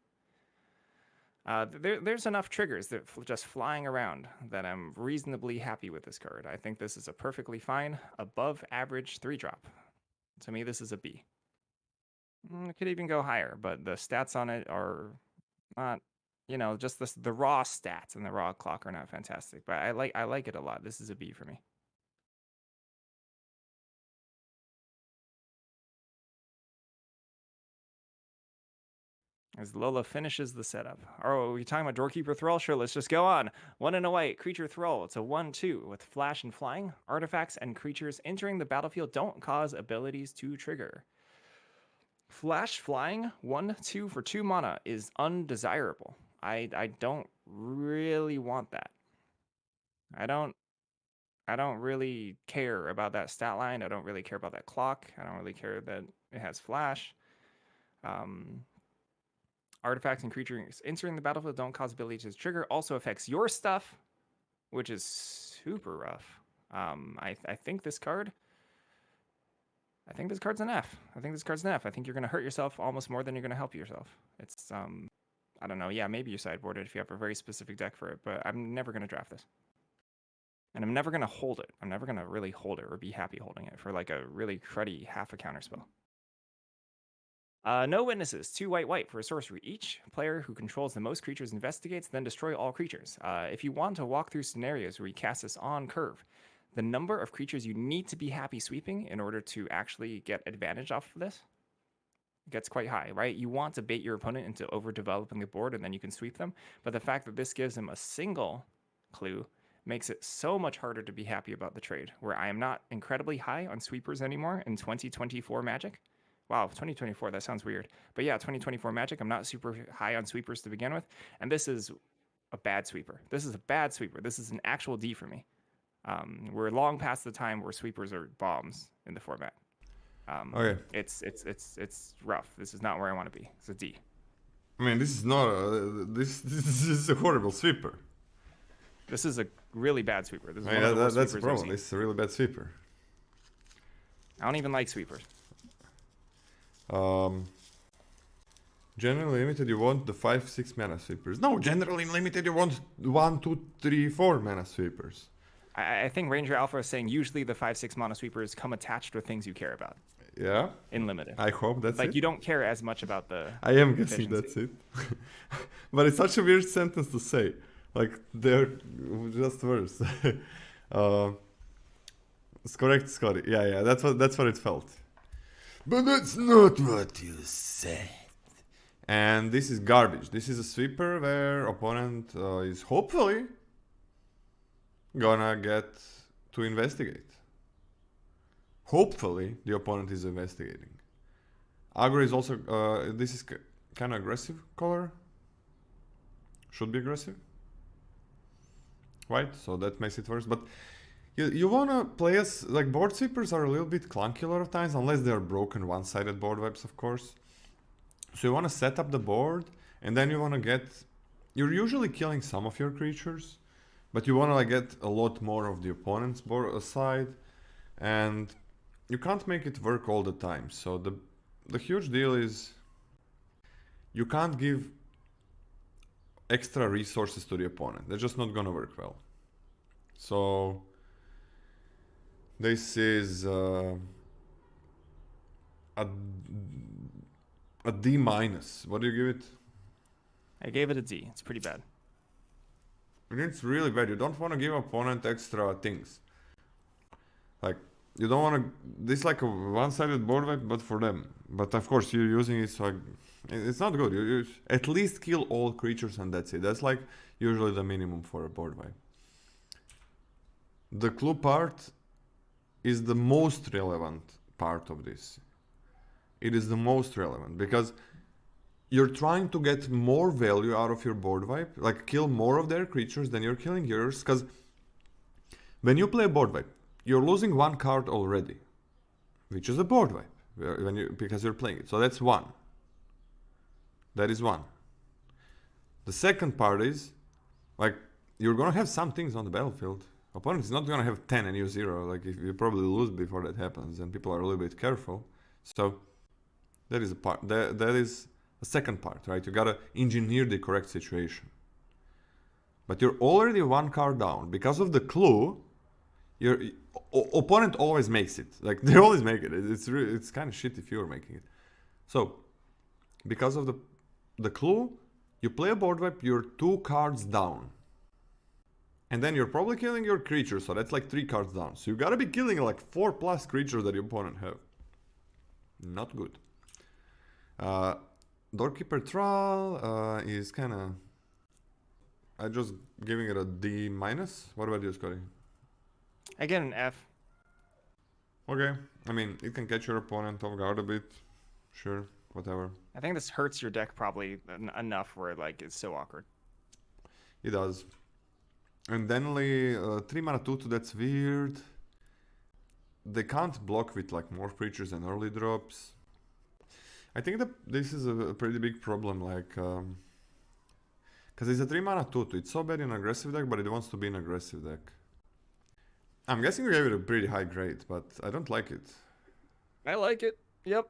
There's enough triggers that just flying around that I'm reasonably happy with this card. I think this is a perfectly fine, above average 3-drop. To me, this is a B. It could even go higher, but the stats on it are not, just the raw stats and the raw clock are not fantastic. But I like it a lot. This is a B for me. As Lola finishes the setup. Oh, are you talking about Doorkeeper Thrull? Sure, let's just go on. 1 and a white, creature Thrull. It's a 1/2 with flash and flying. Artifacts and creatures entering the battlefield don't cause abilities to trigger. Flash flying, 1/2 for 2 mana is undesirable. I don't really want that. I don't really care about that stat line. I don't really care about that clock. I don't really care that it has flash. Artifacts and creatures entering the battlefield don't cause abilities to trigger. Also affects your stuff, which is super rough. I think this card. I think this card's an F. I think you're gonna hurt yourself almost more than you're gonna help yourself. It's I don't know. Yeah, maybe you sideboard it if you have a very specific deck for it, but I'm never gonna draft this. And I'm never gonna hold it. I'm never gonna really hold it or be happy holding it for like a really cruddy half a counter spell. No witnesses, 2 white for a sorcery. Each player who controls the most creatures investigates, then destroy all creatures. If you want to walk through scenarios where you cast this on curve, the number of creatures you need to be happy sweeping in order to actually get advantage off of this gets quite high, right? You want to bait your opponent into overdeveloping the board and then you can sweep them. But the fact that this gives them a single clue makes it so much harder to be happy about the trade, where I am not incredibly high on sweepers anymore in 2024 Magic. Wow, 2024, that sounds weird. But yeah, 2024 Magic, I'm not super high on sweepers to begin with. And this is a bad sweeper. This is a bad sweeper. This is an actual D for me. We're long past the time where sweepers are bombs in the format. Okay. It's rough. This is not where I want to be. It's a D. I mean, this is not this is a horrible sweeper. This is a really bad sweeper. This is I mean, that's the problem. This is a really bad sweeper. I don't even like sweepers. Generally limited, you want the 5-6 mana sweepers. No, generally limited, you want 1, 2, 3, 4 mana sweepers. I think Ranger Alpha is saying usually the 5-6 mana sweepers come attached with things you care about. Yeah. In limited. I hope that's like it. You don't care as much about the. I am guessing that's it. But it's such a weird sentence to say. Like they're just words. It's correct, Scotty. Yeah. That's what it felt. But that's not what you said. And this is garbage. This is a sweeper where opponent is hopefully gonna get to investigate. Hopefully the opponent is investigating. Aggro is also, this is kind of aggressive color. Should be aggressive. Right? So that makes it worse. But you wanna play as, like, board sweepers are a little bit clunky a lot of times, unless they're broken one-sided board wipes, of course. So you wanna set up the board, and then you wanna get, you're usually killing some of your creatures, but you wanna like get a lot more of the opponent's board side, and you can't make it work all the time. So the huge deal is you can't give extra resources to the opponent. They're just not gonna work well. So this is a D minus. What do you give it? I gave it a D. It's pretty bad. And it's really bad. You don't want to give opponent extra things. Like, you don't want to. This is like a one-sided board wipe, but for them. But of course, you're using it, so it's not good. You at least kill all creatures, and that's it. That's like usually the minimum for a board wipe. The clue part is the most relevant part of this. It is the most relevant because you're trying to get more value out of your board wipe, like kill more of their creatures than you're killing yours, because when you play a board wipe, you're losing one card already, which is a board wipe, because you're playing it. So that's one. That is one. The second part is, like, you're gonna have some things on the battlefield. Opponent is not gonna have 10 and you 0, like if you probably lose before that happens, and people are a little bit careful. So that is a part. That is a second part, right? You gotta engineer the correct situation. But you're already one card down because of the clue. Your opponent always makes it. Like they always make it. It's kind of shit if you're making it. So because of the clue, you play a board wipe. You're 2 cards down, and then you're probably killing your creature. So that's like 3 cards down. So you gotta be killing like 4+ creatures that your opponent have. Not good. Doorkeeper thrull is kind of... I just giving it a D minus. What about you, Scotty? I get an F. Okay. I mean, it can catch your opponent off guard a bit. Sure. Whatever. I think this hurts your deck probably enough where like it's so awkward. It does. And Delney, 3 mana 2, that's weird. They can't block with like more creatures and early drops. I think that this is a pretty big problem, like... Because it's a 3 mana 2, it's so bad in aggressive deck, but it wants to be an aggressive deck. I'm guessing you gave it a pretty high grade, but I don't like it. I like it. Yep.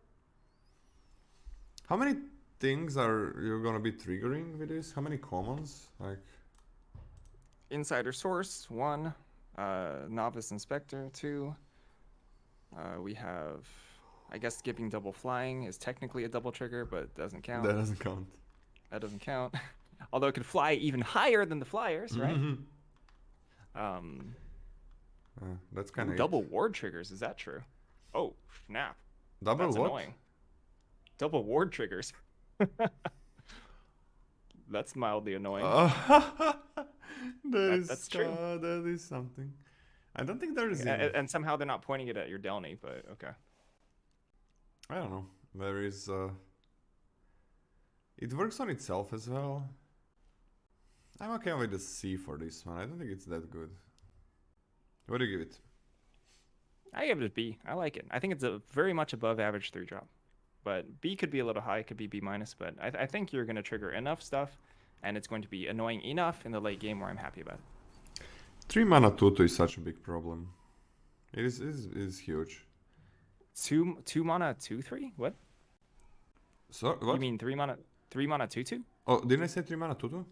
How many things are you gonna be triggering with this? How many commons? Like... Insider Source, 1. Novice Inspector, 2. We have... I guess skipping double flying is technically a double trigger, but it doesn't count. That doesn't count. That doesn't count. Although it could fly even higher than the flyers, right? That's kind of... Double ward triggers, is that true? Oh, snap. Double That's what? annoying. Double ward triggers. That's mildly annoying. That's true. That is something. I don't think there is... And somehow they're not pointing it at your Delney, but okay. I don't know. There is... It works on itself as well. I'm okay with the C for this one. I don't think it's that good. What do you give it? I give it a B. I like it. I think it's a very much above average 3-drop. But B could be a little high, it could be B-, but I think you're going to trigger enough stuff, and it's going to be annoying enough in the late game where I'm happy about it. 3 mana 2-2 is such a big problem. It is huge. 2 mana 2/3? What? So what? You mean 3 mana 2/2? Oh, didn't I say 3 mana 2-2?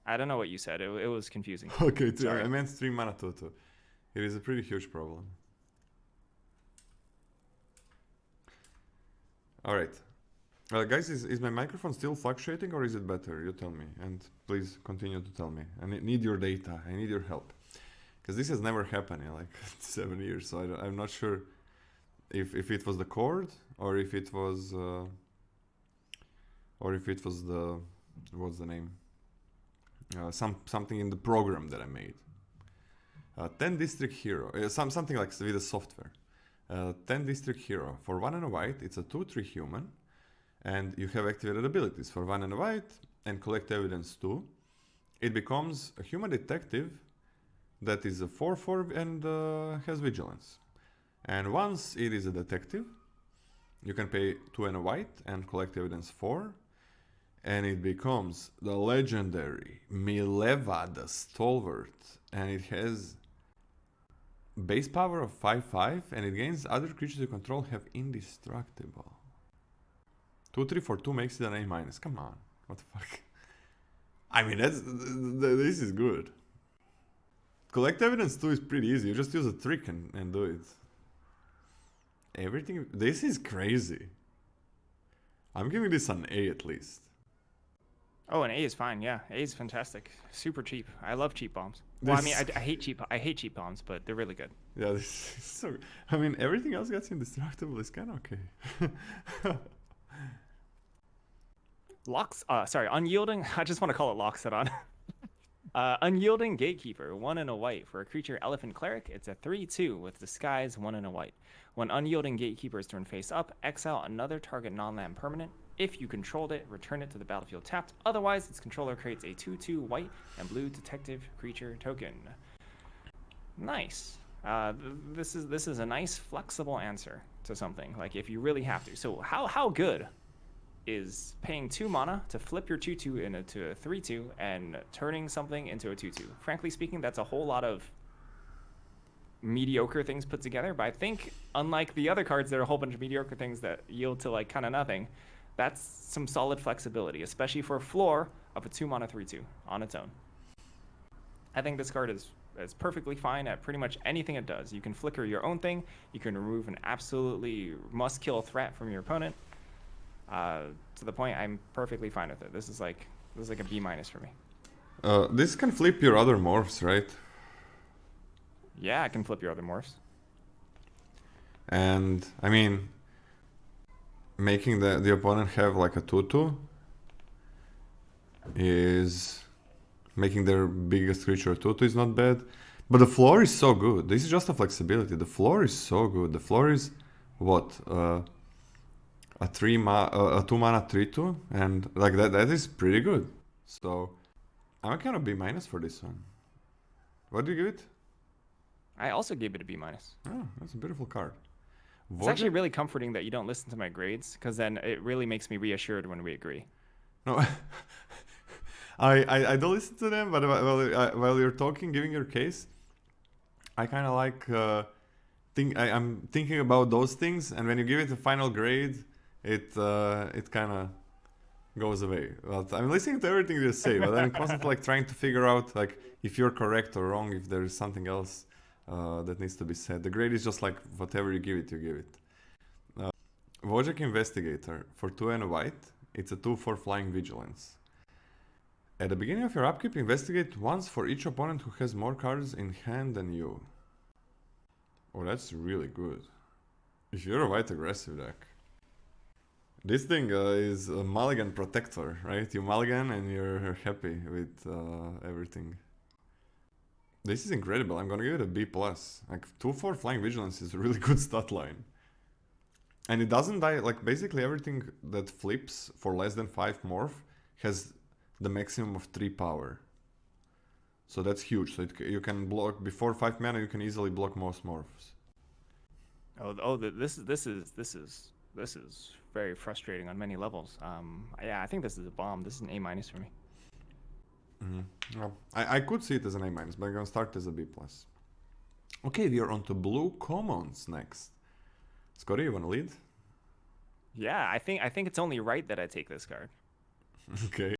I don't know what you said. It was confusing. Okay, I meant 3 mana 2-2. It is a pretty huge problem. Alright. Guys, is my microphone still fluctuating or is it better? You tell me. And please continue to tell me. I need your data. I need your help. Because this has never happened in like 7 years. So I'm not sure if it was the cord or if it was... the... What's the name? Something in the program that I made. 10 District Hero. Something like with the software. 10 District Hero. For 1 and a white, it's a 2/3 human. And you have activated abilities. For 1 and a white and collect evidence 2. It becomes a human detective that is a 4/4 and has vigilance. And once it is a detective, you can pay 2 and a white and collect evidence 4. And it becomes the legendary Mileva the Stalwart. And it has base power of 5/5 and it gains other creatures you control have indestructible. 2/3 for 2 makes it an A-. Come on. What the fuck? I mean, this is good. Collect evidence 2 is pretty easy. You just use a trick and do it. Everything... This is crazy. I'm giving this an A at least. Oh, an A is fine. Yeah, A is fantastic. Super cheap. I love cheap bombs. Well, I mean, I hate cheap bombs, but they're really good. Yeah, this is so... I mean, everything else gets indestructible is kind of okay. Unyielding. I just want to call it Loxodon. Unyielding Gatekeeper, 1 and a white. For a creature Elephant Cleric, it's a 3/2 with Disguise, 1 and a white. When Unyielding Gatekeeper is turned face up, exile another target non-land permanent. If you controlled it, return it to the battlefield tapped. Otherwise, its controller creates a 2/2 white and blue detective creature token. Nice. This is a nice flexible answer to something. Like if you really have to. So how good is paying 2 mana to flip your 2/2 into a 3/2 and turning something into a 2/2? Frankly speaking, that's a whole lot of mediocre things put together. But I think unlike the other cards, there are a whole bunch of mediocre things that yield to like kind of nothing. That's some solid flexibility, especially for a floor of a 2 mana 3/2 on its own. I think this card is perfectly fine at pretty much anything it does. You can flicker your own thing. You can remove an absolutely must-kill threat from your opponent. To the point, I'm perfectly fine with it. This is like a B- for me. This can flip your other morphs, right? Yeah, I can flip your other morphs. And I mean, making the opponent have like a 2/2 is making their biggest creature a 2/2 is not bad. But the floor is so good. This is just a flexibility. The floor is so good. The floor is what? A 2 mana 3/2, and like that is pretty good. So I'm kind of B- for this one. What do you give it? I also gave it a B-. Oh, that's a beautiful card. It's actually really comforting that you don't listen to my grades, because then it really makes me reassured when we agree. No, I don't listen to them, but while you're talking, giving your case, I kind of like I'm thinking about those things, and when you give it a final grade, it kind of goes away. But I'm listening to everything you say, but I'm constantly like trying to figure out like if you're correct or wrong, if there's something else that needs to be said. The grade is just like whatever you give it, you give it. Wojak Investigator for 2 and a white. It's a 2/4 flying vigilance. At the beginning of your upkeep, investigate once for each opponent who has more cards in hand than you. Oh, that's really good. If you're a white aggressive deck. This thing is a mulligan protector, right? You mulligan and you're happy with everything. This is incredible. I'm gonna give it a B+. Like 2/4 flying vigilance is a really good stat line. And it doesn't die, like basically everything that flips for less than 5 morph has the maximum of 3 power. So that's huge. So you can block, before 5 mana you can easily block most morphs. This is very frustrating on many levels. Yeah, I think this is a bomb. This is an A- for me. Mm-hmm. Well, I could see it as an A-, but I'm gonna start as a B+. Okay, we are on to blue commons next. Scotty, you wanna lead? Yeah, I think it's only right that I take this card. Okay.